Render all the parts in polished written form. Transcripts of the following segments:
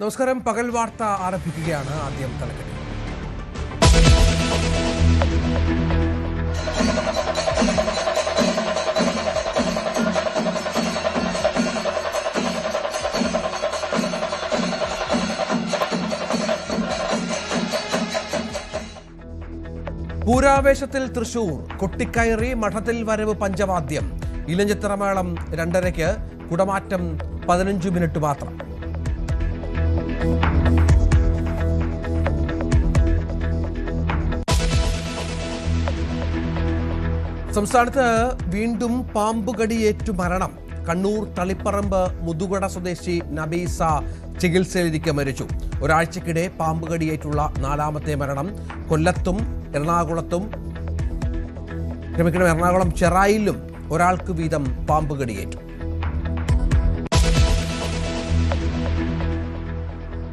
നമസ്കാരം. പകൽ വാർത്ത ആരംഭിക്കുകയാണ്. ആദ്യം തലക്കെട്ട്. പൂരാവേശത്തിൽ തൃശൂർ, കൊട്ടിക്കയറി മഠത്തിൽ വരവ് പഞ്ചവാദ്യം. ഇലഞ്ഞിത്തറ മേളം 2:30, കുടമാറ്റം 15 മിനിറ്റ് മാത്രം. സംസ്ഥാനത്ത് വീണ്ടും പാമ്പുകടിയേറ്റു മരണം. കണ്ണൂർ തളിപ്പറമ്പ് മുതുകട സ്വദേശി നബീസ ചികിത്സയിലിരിക്കെ മരിച്ചു. ഒരാഴ്ചക്കിടെ പാമ്പുകടിയേറ്റുള്ള 4ാമത്തെ മരണം. കൊല്ലത്തും എറണാകുളം ചെറായിലും ഒരാൾക്ക് വീതം പാമ്പുകടിയേറ്റു.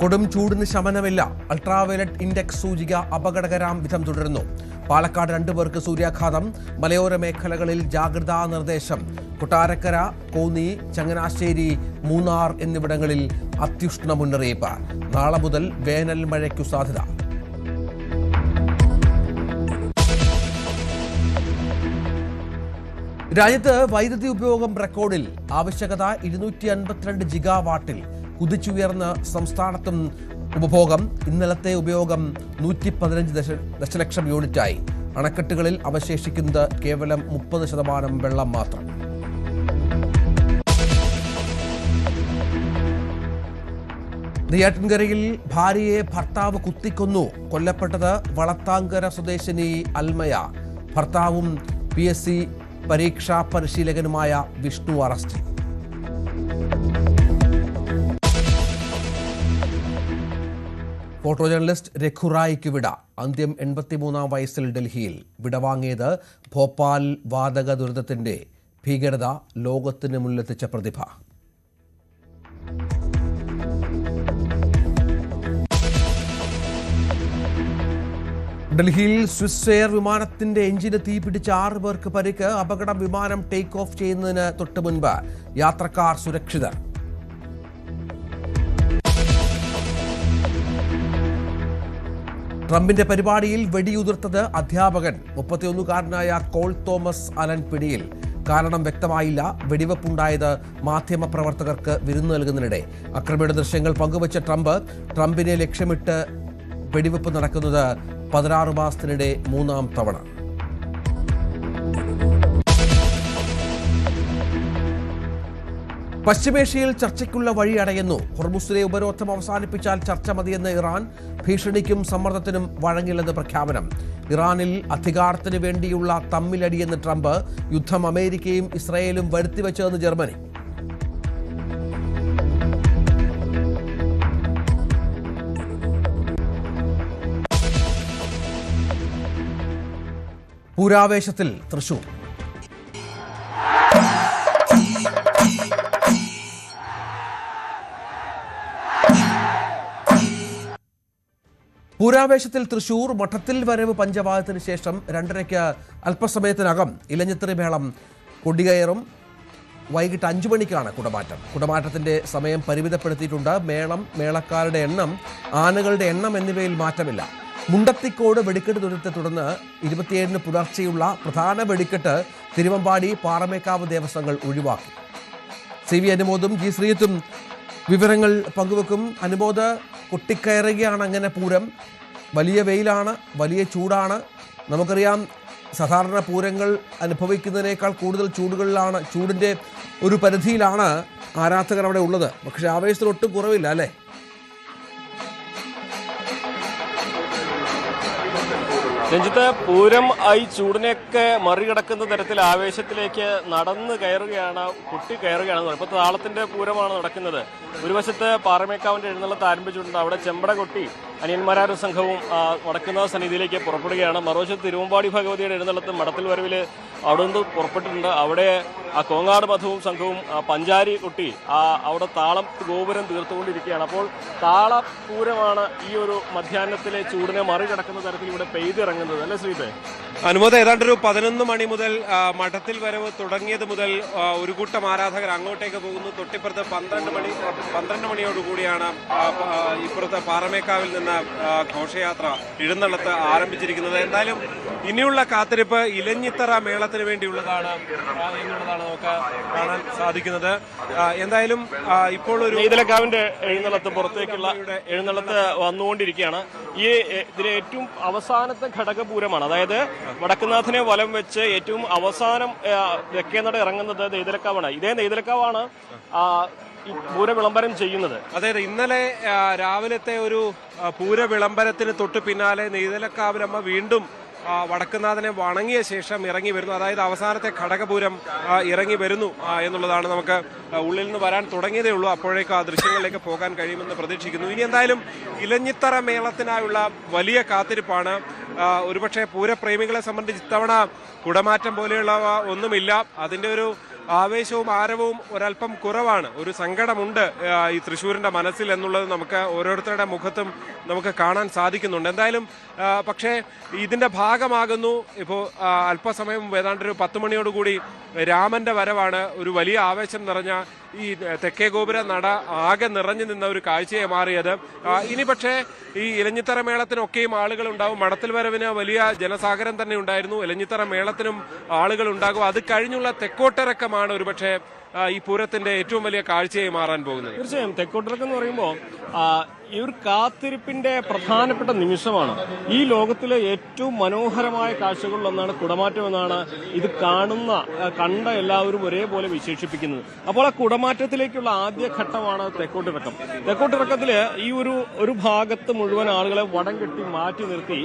കൊടും ചൂടിന് ശമനമില്ല. അൾട്രാവയലറ്റ് ഇൻഡെക്സ് സൂചിക അപകടകരം വിധം തുടരുന്നു. പാലക്കാട് 2 പേർക്ക് സൂര്യാഘാതം. മലയോര മേഖലകളിൽ ജാഗ്രതാ നിർദ്ദേശം. കൊട്ടാരക്കര, കോന്നി, ചങ്ങനാശ്ശേരി, മൂന്നാർ എന്നിവിടങ്ങളിൽ അത്യുഷ്ണ മുന്നറിയിപ്പ്. നാളെ മുതൽ വേനൽ മഴയ്ക്കു സാധ്യത. രാജ്യത്ത് വൈദ്യുതി ഉപയോഗം റെക്കോർഡിൽ. ആവശ്യകത 252 ജിഗാവാട്ടിൽ കുതിച്ചുയർന്ന സംസ്ഥാനത്തും ഉപഭോഗം. ഇന്നലത്തെ ഉപയോഗം 115 ദശലക്ഷം യൂണിറ്റായി. അണക്കെട്ടുകളിൽ അവശേഷിക്കുന്നത് കേവലം 30% വെള്ളം മാത്രം. നെയ്യാറ്റിൻകരയിൽ ഭാര്യയെ ഭർത്താവ് കുത്തിക്കൊന്നു. കൊല്ലപ്പെട്ടത് വളത്താങ്കര സ്വദേശിനി അൽമയ. ഭർത്താവും PSC പരീക്ഷാ പരിശീലകനുമായ വിഷ്ണു അറസ്റ്റിൽ. ഫോട്ടോ ജേർണലിസ്റ്റ് രഘുറായിക്ക് വിട. അന്ത്യം 83-ാം വയസ്സിൽ ഡൽഹിയിൽ. വിടവാങ്ങിയത് ഭോപ്പാൽ വാതക ദുരന്തത്തിന്റെ ഭീകരത ലോകത്തിന് മുന്നിലെത്തിച്ച പ്രതിഭ. ഡൽഹിയിൽ സ്വിസ് എയർ വിമാനത്തിന്റെ എഞ്ചിന് തീപിടിച്ച് 6 പേർക്ക് പരിക്ക്. അപകടം വിമാനം ടേക്ക് ഓഫ് ചെയ്യുന്നതിന് തൊട്ട് മുൻപ്. യാത്രക്കാർ സുരക്ഷിതർ. ട്രംപിന്റെ പരിപാടിയിൽ വെടിയുതിർത്തത് അധ്യാപകൻ. 31-കാരനായ കോൾ തോമസ് അലൻ പിടിയിൽ. കാരണം വ്യക്തമായില്ല. വെടിവെപ്പുണ്ടായത് മാധ്യമപ്രവർത്തകർക്ക് വിരുന്ന് നൽകുന്നതിനിടെ. അക്രമിയുടെ ദൃശ്യങ്ങൾ പങ്കുവച്ച ട്രംപിനെ ലക്ഷ്യമിട്ട് വെടിവെപ്പ് നടക്കുന്നത് 16 മാസത്തിനിടെ 3ാം തവണ. പശ്ചിമേഷ്യയിൽ ചർച്ചയ്ക്കുള്ള വഴി അടയുന്നു. ഹോർമുസിലെ ഉപരോധം അവസാനിപ്പിച്ചാൽ ചർച്ച മതിയെന്ന് ഇറാൻ. ഭീഷണിക്കും സമ്മർദ്ദത്തിനും വഴങ്ങില്ലെന്ന് പ്രഖ്യാപനം. ഇറാനിൽ അധികാരത്തിന് വേണ്ടിയുള്ള തമ്മിലടിയെന്ന് ട്രംപ്. യുദ്ധം അമേരിക്കയും ഇസ്രായേലും വരുത്തിവെച്ചതെന്ന് ജർമ്മനി. പൂരാവേശത്തിൽ തൃശൂർ. പൂരാവേശത്തിൽ തൃശൂർ. മഠത്തിൽ വരവ് പഞ്ചവാദ്യത്തിന് ശേഷം 2:30 അല്പസമയത്തിനകം ഇലഞ്ഞിത്തറി മേളം കൊടികയറും. വൈകിട്ട് 5 മണിക്കാണ് കുടമാറ്റം. കുടമാറ്റത്തിന്റെ സമയം പരിമിതപ്പെടുത്തിയിട്ടുണ്ട്. മേളം, മേളക്കാരുടെ എണ്ണം, ആനകളുടെ എണ്ണം എന്നിവയിൽ മാറ്റമില്ല. മുണ്ടത്തിക്കോട് വെടിക്കെട്ട് ദുരന്തത്തെ തുടർന്ന് 27-ന് പുലർച്ചെയുള്ള പ്രധാന വെടിക്കെട്ട് തിരുവമ്പാടി, പാറമേക്കാവ് ദേവസ്വങ്ങൾ ഒഴിവാക്കി. CV അനുമോദും G ശ്രീയത്തും വിവരങ്ങൾ പങ്കുവെക്കും. അനുമോദ്, കൊട്ടിക്കയറുകയാണ് അങ്ങനെ പൂരം. വലിയ വെയിലാണ്, വലിയ ചൂടാണ്. നമുക്കറിയാം, സാധാരണ പൂരങ്ങൾ അനുഭവിക്കുന്നതിനേക്കാൾ കൂടുതൽ ചൂടിൻ്റെ ഒരു പരിധിയിലാണ് ആരാധകർ അവിടെ ഉള്ളത്. പക്ഷേ ആവേശത്തിന് ഒട്ടും കുറവില്ല അല്ലേ? രഞ്ജിത്ത്, പൂരം ഈ ചൂടിനെയൊക്കെ മറികടക്കുന്ന തരത്തിൽ ആവേശത്തിലേക്ക് നടന്നു കയറുകയാണ്, കയറുകയാണ്. ഇപ്പോൾ താളത്തിന്റെ പൂരമാണ് നടക്കുന്നത്. ഒരു വശത്ത് പാറമേക്കാവിന്റെ എഴുന്നള്ളത്ത് ആരംഭിച്ചിട്ടുണ്ട്. അവിടെ ചെമ്പട കൊട്ടി അനിയന്മാരാരും സംഘവും വടക്കുന്ന സന്നിധിയിലേക്ക് പുറപ്പെടുകയാണ്. മറുവശത്ത് തിരുവമ്പാടി ഭഗവതിയുടെ എഴുന്നള്ളത്ത് മഠത്തിൽ വരവിൽ അവിടെ നിന്ന് പുറപ്പെട്ടിട്ടുണ്ട്. അവിടെ കോങ്ങാട് മധുവും സംഘവും പഞ്ചാരി കൊട്ടി അവിടെ താളം ഗോപുരം തീർത്തുകൊണ്ടിരിക്കുകയാണ്. അപ്പോൾ താളപൂരമാണ് ഈ ഒരു മധ്യാഹ്നത്തിലെ ചൂടിനെ മറികടക്കുന്ന തരത്തിൽ ഇവിടെ പെയ്തിറങ്ങുന്നത് അല്ലേ ശ്രീപേ? അനുമോദ ഏതാണ്ടൊരു 11 മണി മുതൽ മഠത്തിൽ വരവ് തുടങ്ങിയത് മുതൽ ഒരു കൂട്ടം ആരാധകർ അങ്ങോട്ടേക്ക് പോകുന്നു. തൊട്ടിപ്പുറത്ത് 12 മണിയോടുകൂടിയാണ് ഇപ്പുറത്ത് പാറമേക്കാവിൽ നിന്ന് ഘോഷയാത്ര എഴുന്നള്ളത്ത് ആരംഭിച്ചിരിക്കുന്നത്. എന്തായാലും ഇനിയുള്ള കാത്തിരിപ്പ് ഇലഞ്ഞിത്തറ മേളത്തിന് വേണ്ടിയുള്ളതാണ് എന്നുള്ളതാണ് നമുക്ക് കാണാൻ സാധിക്കുന്നത്. എന്തായാലും ഇപ്പോൾ ഒരു നെയ്തലക്കാവിന്റെ എഴുന്നള്ളത്ത് പുറത്തേക്കുള്ള എഴുന്നള്ളത്ത് വന്നുകൊണ്ടിരിക്കുകയാണ്. ഇതിലെ ഏറ്റവും അവസാനത്തെ ഘടകപൂരമാണ്. അതായത് വടക്കുന്നാഥനെ വലം വെച്ച് ഏറ്റവും അവസാനം തെക്കേനട ഇറങ്ങുന്നത് നെയ്തലക്കാവാണ്. ഇതേ നെയ്തലക്കാവാണ് ഈ പൂര വിളംബരം ചെയ്യുന്നത്. അതെ, ഇന്നലെ രാവിലത്തെ ഒരു പൂര വിളംബരത്തിന് തൊട്ട് പിന്നാലെ നെയ്തലക്കാവിലമ്മ വീണ്ടും വടക്കുന്നാഥനെ വണങ്ങിയ ശേഷം ഇറങ്ങി വരുന്നു. അതായത് അവസാനത്തെ ഘടകപൂരം ഇറങ്ങി വരുന്നു എന്നുള്ളതാണ്. നമുക്ക് ഉള്ളിൽ നിന്ന് വരാൻ തുടങ്ങിയതേ ഉള്ളൂ. അപ്പോഴേക്കും ആ ദൃശ്യങ്ങളിലേക്ക് പോകാൻ കഴിയുമെന്ന് പ്രതീക്ഷിക്കുന്നു. ഇനി എന്തായാലും ഇലഞ്ഞിത്തറ മേളത്തിനായുള്ള വലിയ കാത്തിരിപ്പാണ്. ഒരുപക്ഷെ പൂരപ്രേമികളെ സംബന്ധിച്ച് ഇത്തവണ കുടമാറ്റം പോലെയുള്ളവ ഒന്നുമില്ല. അതിൻ്റെ ഒരു ആവേശവും ആരവവും ഒരല്പം കുറവാണ്. ഒരു സങ്കടമുണ്ട് ഈ തൃശ്ശൂരിന്റെ മനസ്സിൽ എന്നുള്ളത് നമുക്ക് ഓരോരുത്തരുടെ മുഖത്തും നമുക്ക് കാണാൻ സാധിക്കുന്നുണ്ട്. എന്തായാലും പക്ഷേ ഇതിന്റെ ഭാഗമാകുന്നു. ഇപ്പോൾ അല്പസമയം ഏതാണ്ടൊരു 10 മണിയോടുകൂടി രാമന്റെ വരവാണ്. ഒരു വലിയ ആവേശം നിറഞ്ഞ ഈ തെക്കേ ഗോപുര നട ആകെ നിറഞ്ഞു നിന്ന ഒരു കാഴ്ചയെ മാറിയത്. ഇനി പക്ഷേ ഈ ഇലഞ്ഞിത്തറ മേളത്തിനൊക്കെയും ആളുകൾ ഉണ്ടാവും. മഠത്തിൽ വരവിന് വലിയ ജനസാഗരം തന്നെ ഉണ്ടായിരുന്നു. ഇലഞ്ഞിത്തറ മേളത്തിനും ആളുകൾ ഉണ്ടാകും. അത് കഴിഞ്ഞുള്ള തെക്കോട്ടിറക്കമാണ് ഒരുപക്ഷെ ഈ പൂരത്തിന്റെ ഏറ്റവും വലിയ കാഴ്ചയായി മാറാൻ പോകുന്നത്. തീർച്ചയായും തെക്കോട്ടിറക്കം എന്ന് പറയുമ്പോൾ ഈ ഒരു കാത്തിരിപ്പിന്റെ പ്രധാനപ്പെട്ട നിമിഷമാണ്. ഈ ലോകത്തിലെ ഏറ്റവും മനോഹരമായ കാഴ്ചകളിലൊന്നാണ് കുടമാറ്റം എന്നാണ് ഇത് കണ്ട എല്ലാവരും ഒരേപോലെ വിശേഷിപ്പിക്കുന്നത്. അപ്പോൾ ആ കുടമാറ്റത്തിലേക്കുള്ള ആദ്യ ഘട്ടമാണ് തെക്കോട്ടിറക്കം. തെക്കോട്ടിറക്കത്തില് ഈ ഒരു ഭാഗത്ത് മുഴുവൻ ആളുകളെ വടം കെട്ടി മാറ്റി നിർത്തി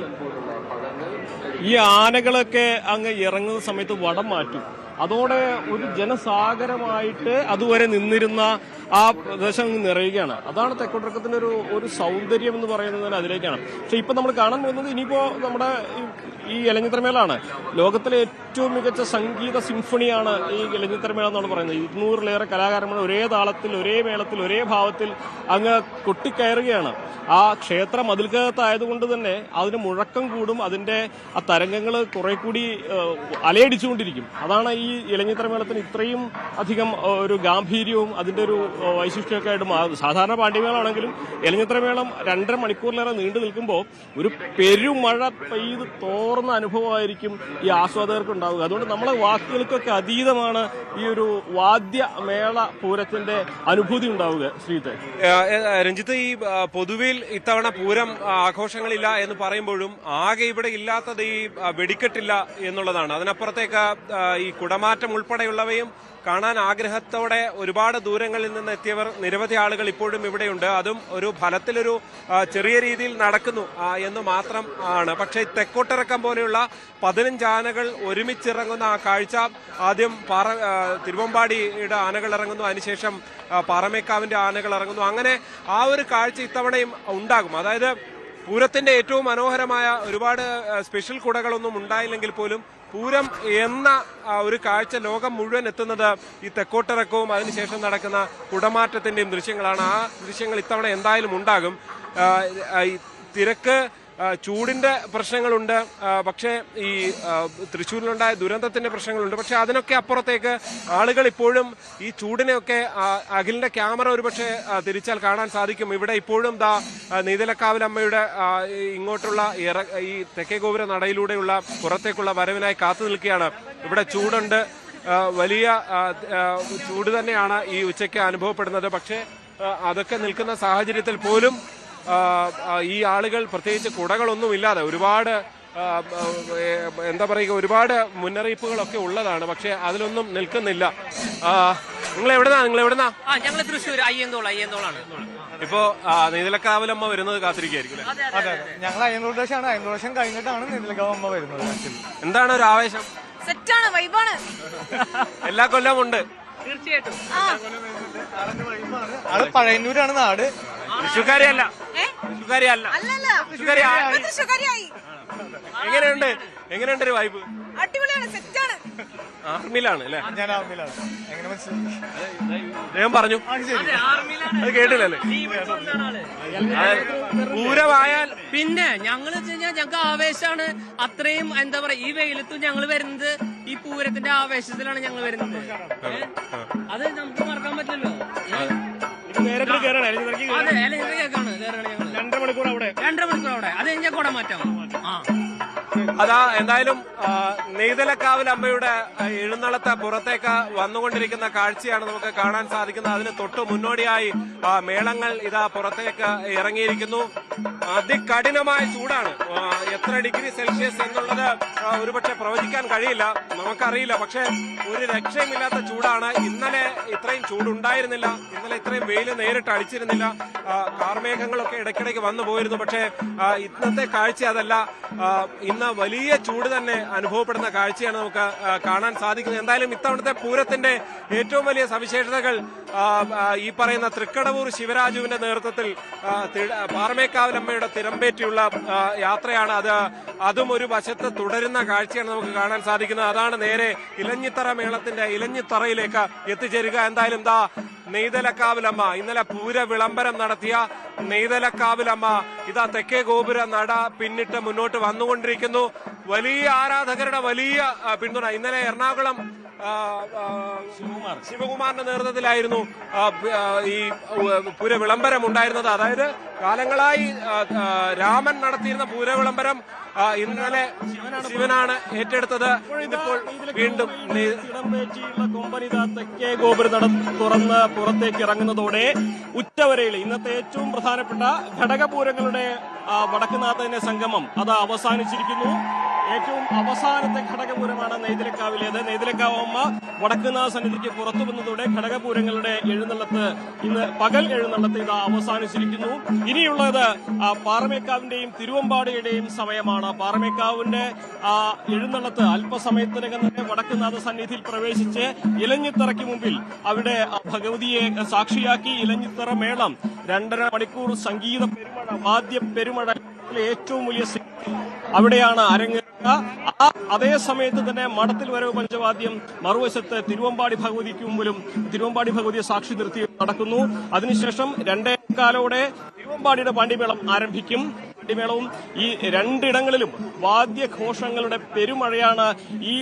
ഈ ആനകളൊക്കെ അങ്ങ് ഇറങ്ങുന്ന സമയത്ത് വടം മാറ്റും. അതോടെ ഒരു ജനസാഗരമായിട്ട് അതുവരെ നിന്നിരുന്ന ആ പ്രദേശം നിറയുകയാണ്. അതാണ് തെക്കോട്ടിറക്കത്തിന്റെ ഒരു സൗന്ദര്യം എന്ന് പറയുന്നത് അതിലേക്കാണ്. പക്ഷെ ഇപ്പൊ നമ്മൾ കാണാൻ പോകുന്നത് ഇനിയിപ്പോ നമ്മുടെ ഈ ഇലഞ്ഞിത്തറമേളാണ്. ലോകത്തിലെ ഏറ്റവും മികച്ച സംഗീത സിംഫണിയാണ് ഈ ഇലഞ്ഞിത്തറമേള എന്നാണ് പറയുന്നത്. 200-ലേറെ കലാകാരന്മാർ ഒരേ താളത്തിൽ, ഒരേ മേളത്തിൽ, ഒരേ ഭാവത്തിൽ അങ്ങ് കൊട്ടിക്കയറുകയാണ്. ആ ക്ഷേത്ര മതിൽക്കകത്തായതുകൊണ്ട് തന്നെ അതിന് മുഴക്കം കൂടും. അതിന്റെ ആ തരംഗങ്ങൾ കുറെ കൂടി അലയടിച്ചുകൊണ്ടിരിക്കും. അതാണ് ഈ ഇലഞ്ഞിത്തറമേളത്തിന് ഇത്രയും അധികം ഒരു ഗാംഭീര്യവും അതിന്റെ ഒരു വൈശിഷ്ട്യമൊക്കെ ആയിട്ട് മാറും. സാധാരണ പാണ്ഡ്യമേളാണെങ്കിലും ഇലഞ്ഞിത്തറമേളം 2.5 മണിക്കൂറിലേറെ നീണ്ടു നിൽക്കുമ്പോൾ ഒരു പെരുമഴ പെയ്ത് തോർന്ന അനുഭവമായിരിക്കും ഈ ആസ്വാദകർക്ക് ഉണ്ടാവുക. അതുകൊണ്ട് നമ്മളെ വാക്കുകൾക്കൊക്കെ അതീതമാണ് ഈ ഒരു വാദ്യമേള പൂരത്തിന്റെ അനുഭൂതി ഉണ്ടാവുക. ശ്രീത്തെ രഞ്ജിത്ത്, ഈ പൊതുവിൽ ഇത്തവണ പൂരം ആഘോഷങ്ങളില്ല എന്ന് പറയുമ്പോഴും ആകെ ഇവിടെ ഇല്ലാത്തത് ഈ വെടിക്കെട്ടില്ല എന്നുള്ളതാണ്. അതിനപ്പുറത്തേക്ക് ഈ കുടമാറ്റം ഉൾപ്പെടെയുള്ളവയും കാണാൻ ആഗ്രഹത്തോടെ ഒരുപാട് ദൂരങ്ങളിൽ നിന്ന് എത്തിയവർ നിരവധി ആളുകൾ ഇപ്പോഴും ഇവിടെയുണ്ട്. അതും ഒരു ഫലത്തിലൊരു ചെറിയ രീതിയിൽ നടക്കുന്നു എന്ന് മാത്രം ആണ്. പക്ഷേ തെക്കോട്ടിറക്കം പോലെയുള്ള 15 ആനകൾ ഒരുമിച്ചിറങ്ങുന്ന ആ കാഴ്ച, ആദ്യം തിരുവമ്പാടിയുടെ ആനകൾ ഇറങ്ങുന്നു, അതിനുശേഷം പാറമേക്കാവിന്റെ ആനകൾ ഇറങ്ങുന്നു. അങ്ങനെ ആ ഒരു കാഴ്ച ഇത്തവണയും ഉണ്ടാകും. അതായത് പൂരത്തിന്റെ ഏറ്റവും മനോഹരമായ ഒരുപാട് സ്പെഷ്യൽ കുടകളൊന്നും ഉണ്ടായില്ലെങ്കിൽ പോലും പൂരം എന്ന ഒരു കാഴ്ച ലോകം മുഴുവൻ എത്തുന്നത് ഈ തെക്കോട്ടിറക്കവും അതിനുശേഷം നടക്കുന്ന കുടമാറ്റത്തിന്റെയും ദൃശ്യങ്ങളാണ്. ആ ദൃശ്യങ്ങൾ ഇത്തവണ എന്തായാലും ഉണ്ടാകും. തിരക്ക്, ചൂടിന്റെ പ്രശ്നങ്ങളുണ്ട്. പക്ഷേ ഈ തൃശ്ശൂരിലുണ്ടായ ദുരന്തത്തിന്റെ പ്രശ്നങ്ങളുണ്ട്. പക്ഷെ അതിനൊക്കെ അപ്പുറത്തേക്ക് ആളുകൾ ഇപ്പോഴും ഈ ചൂടിനെയൊക്കെ അഖിലിന്റെ ക്യാമറ ഒരുപക്ഷെ തിരിച്ചാൽ കാണാൻ സാധിക്കും. ഇവിടെ ഇപ്പോഴും നെയ്തലക്കാവിലമ്മയുടെ ഇങ്ങോട്ടുള്ള ഈ തെക്കേ ഗോപുര നടയിലൂടെയുള്ള പുറത്തേക്കുള്ള വരവിനായി കാത്തു നിൽക്കുകയാണ്. ഇവിടെ ചൂടുണ്ട്, വലിയ ചൂട് തന്നെയാണ് ഈ ഉച്ചയ്ക്ക് അനുഭവപ്പെടുന്നത്. പക്ഷേ അതൊക്കെ നിൽക്കുന്ന സാഹചര്യത്തിൽ പോലും ഈ ആളുകൾ പ്രത്യേകിച്ച് കുടകളൊന്നുമില്ലാതെ ഒരുപാട് എന്താ പറയുക, ഒരുപാട് മുന്നറിയിപ്പുകളൊക്കെ ഉള്ളതാണ്. പക്ഷെ അതിലൊന്നും നിൽക്കുന്നില്ല. നിങ്ങൾ എവിടുന്നാ? ഞങ്ങൾ തൃശ്ശൂർ അയ്യന്തോളാണ്. ഇപ്പോ നെയ്തലക്കാവിലമ്മ വരുന്നത് കാത്തിരിക്കുകയായിരിക്കും. അതെ, ഞങ്ങൾ അയ്യന്തോൾ ദേശമാണ്. അയ്യന്തോൾ ദേശം കഴിഞ്ഞിട്ടാണ് നെയ്തലക്കാവമ്മ വരുന്നത്. എന്താണ് ഒരു ആവേശം? സെറ്റാണ്, വൈബാണ്. എല്ലാ കൊല്ലം ഉണ്ട് തീർച്ചയായിട്ടും. ആള് പഴയന്നൂരാണ് നാട്. തൃശ്ശൂർക്കാരിയല്ല. തൃശ്ശൂർക്കാരിയായി. എങ്ങനെയുണ്ട് ഒരു വൈബ്? അടിപൊളിയാണ്, സെറ്റാണ്. ആർമിയിലാണ് അല്ലേ? ഞാൻ ആർമിയിലാണ്. എങ്ങനെ മനസ്സിലായി? അദ്ദേഹം പറഞ്ഞു അത് കേട്ടില്ലല്ലേ? പൂരമായാൽ പിന്നെ ഞങ്ങൾ ഞങ്ങൾക്ക് ആവേശമാണ്. അത്രയും എന്താ പറയാ, ഈ വെയിലത്തും ഞങ്ങൾ വരുന്നത് ഈ പൂരത്തിന്റെ ആവേശത്തിലാണ് ഞങ്ങൾ വരുന്നത്. അത് നമുക്ക് മറക്കാൻ പറ്റില്ലല്ലോ. നേരത്തെ കയറണം അതെ, കേൾക്കാണ് ഞങ്ങൾ 2.5 മണിക്കൂർ അവിടെ. അത് കഴിഞ്ഞാൽ കുടമാറ്റം. അതാ എന്തായാലും നെയ്തലക്കാവിൽ അമ്മയുടെ എഴുന്നള്ളത്ത് പുറത്തേക്ക് വന്നുകൊണ്ടിരിക്കുന്ന കാഴ്ചയാണ് നമുക്ക് കാണാൻ സാധിക്കുന്നത്. അതിന് തൊട്ടു മുന്നോടിയായി മേളങ്ങൾ ഇതാ പുറത്തേക്ക് ഇറങ്ങിയിരിക്കുന്നു. അതികഠിനമായ ചൂടാണ്. എത്ര ഡിഗ്രി സെൽഷ്യസ് എന്നുള്ളത് ഒരുപക്ഷെ പ്രവചിക്കാൻ കഴിയില്ല, നമുക്കറിയില്ല. പക്ഷെ ഒരു രക്ഷയുമില്ലാത്ത ചൂടാണ്. ഇന്നലെ ഇത്രയും ചൂടുണ്ടായിരുന്നില്ല, ഇന്നലെ ഇത്രയും വെയിൽ നേരിട്ട് അടിച്ചിരുന്നില്ല. കാർമേഘങ്ങളൊക്കെ ഇടയ്ക്കിടയ്ക്ക് വന്നു പോയിരുന്നു. പക്ഷേ ഇന്നത്തെ കാഴ്ച അതല്ല. ഇന്ന് വലിയ ചൂട് തന്നെ അനുഭവപ്പെടുന്ന കാഴ്ചയാണ് നമുക്ക് കാണാൻ സാധിക്കുന്നത്. എന്തായാലും ഇത്തവണത്തെ പൂരത്തിന്റെ ഏറ്റവും വലിയ സവിശേഷതകൾ ഈ പറയുന്ന തൃക്കടവൂർ ശിവരാജുവിന്റെ നേതൃത്വത്തിൽ പാറമേക്കാവിലമ്മയുടെ തിരമ്പേറ്റിയുള്ള യാത്രയാണ്. അതും ഒരു വശത്ത് തുടരുന്ന കാഴ്ചയാണ് നമുക്ക് കാണാൻ സാധിക്കുന്നത്. അതാണ് നേരെ ഇലഞ്ഞിത്തറ മേളത്തിന്റെ ഇലഞ്ഞിത്തറയിലേക്ക് എത്തിച്ചേരുക. എന്തായാലും ദാ നെയ്തലക്കാവിലമ്മ, ഇന്നലെ പൂര വിളംബരം നടത്തിയ നെയ്തലക്കാവിലമ്മ ഇതാ തെക്കേ ഗോപുര നട പിന്നിട്ട് മുന്നോട്ട് വന്നുകൊണ്ടിരിക്കുന്നു. വലിയ ആരാധകരുടെ വലിയ പിന്തുണ. ഇന്നലെ എറണാകുളം ശിവകുമാറിന്റെ നേതൃത്വത്തിലായിരുന്നു ഈ പൂര വിളംബരം ഉണ്ടായിരുന്നത്. അതായത് കാലങ്ങളായി രാമൻ നടത്തിയിരുന്ന പൂര വിളംബരം ഇന്നലെ ശിവനാണ് ഏറ്റെടുത്തത്. ഇതിപ്പോൾ വീണ്ടും കൊമ്പനിത തെക്കേ ഗോപുര തുറന്ന് പുറത്തേക്ക് ഇറങ്ങുന്നതോടെ ഉച്ചവരെയിൽ ഇന്നത്തെ ഏറ്റവും പ്രധാനപ്പെട്ട ഘടകപൂരങ്ങളുടെ വടക്കുനാഥന്റെ സംഗമം അത് അവസാനിച്ചിരിക്കുന്നു. ഏറ്റവും അവസാനത്തെ ഘടകപൂരമാണ് നെയ്തലക്കാവിലേത്. നെയ്തലക്കാവമ്മ വടക്കുനാഥ സന്നിധിക്ക് പുറത്തു വന്നതോടെ ഘടകപൂരങ്ങളുടെ എഴുന്നള്ളത്ത്, ഇന്ന് പകൽ എഴുന്നള്ളത്ത് ഇത് അവസാനിച്ചിരിക്കുന്നു. ഇനിയുള്ളത് പാറമേക്കാവിന്റെയും തിരുവമ്പാടിയുടെയും സമയമാണ്. പാറമേക്കാവിന്റെ എഴുന്നള്ളത്ത് അല്പസമയത്തിനകം തന്നെ വടക്കുനാഥ സന്നിധിയിൽ പ്രവേശിച്ച് ഇലഞ്ഞിത്തറയ്ക്ക് മുമ്പിൽ അവിടെ ഭഗവതിയെ സാക്ഷിയാക്കി ഇലഞ്ഞിത്തറ മേളം 2.5 മണിക്കൂർ സംഗീത പെരുമഴ, വാദ്യ പെരുമഴ, ഏറ്റവും വലിയ അവിടെയാണ് അരങ്ങേറുക. അതേ സമയത്ത് തന്നെ മഠത്തിൽ വരവ് പഞ്ചവാദ്യം മറുവശത്ത് തിരുവമ്പാടി ഭഗവതിക്ക് മുമ്പിലും തിരുവമ്പാടി ഭഗവതിയെ സാക്ഷി നിർത്തി നടക്കുന്നു. അതിനുശേഷം 2:15 തിരുവമ്പാടിയുടെ പാണ്ടിമേളം ആരംഭിക്കും. പാണ്ടിമേളവും ഈ രണ്ടിടങ്ങളിലും വാദ്യഘോഷങ്ങളുടെ പെരുമഴയാണ്. ഈ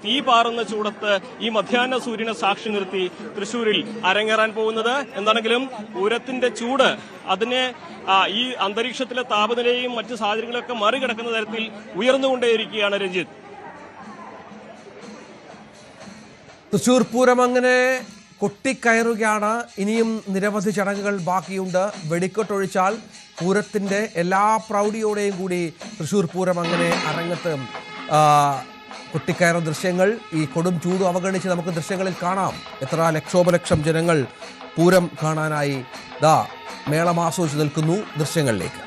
തീ പാറുന്ന ചൂടത്ത് ഈ മധ്യാഹ്ന സൂര്യനെ സാക്ഷി നിർത്തി തൃശ്ശൂരിൽ അരങ്ങേറാൻ പോകുന്നത്. എന്താണെങ്കിലും പൂരത്തിന്റെ ചൂട് അതിനെ ഈ അന്തരീക്ഷത്തിലെ താപനിലയും മറ്റ് സാഹചര്യങ്ങളൊക്കെ മറികടക്കുന്ന തരത്തിൽ ഉയർന്നുകൊണ്ടേയിരിക്കുകയാണ്. രഞ്ജിത്ത്, തൃശൂർ പൂരം അങ്ങനെ കൊട്ടിക്കയറുകയാണ്. ഇനിയും നിരവധി ചടങ്ങുകൾ ബാക്കിയുണ്ട്. വെടിക്കെട്ടൊഴിച്ചാൽ പൂരത്തിന്റെ എല്ലാ പ്രൗഢിയോടെയും കൂടി തൃശൂർ പൂരം അങ്ങനെ അരങ്ങത്ത് കൊട്ടിക്കയറുന്ന ദൃശ്യങ്ങൾ ഈ കൊടും ചൂട് അവഗണിച്ച് നമുക്ക് ദൃശ്യങ്ങളിൽ കാണാം. എത്ര ലക്ഷോപലക്ഷം ജനങ്ങൾ പൂരം കാണാനായി മേളം ആസ്വദിച്ചു നിൽക്കുന്നു. ദൃശ്യങ്ങളിലേക്ക്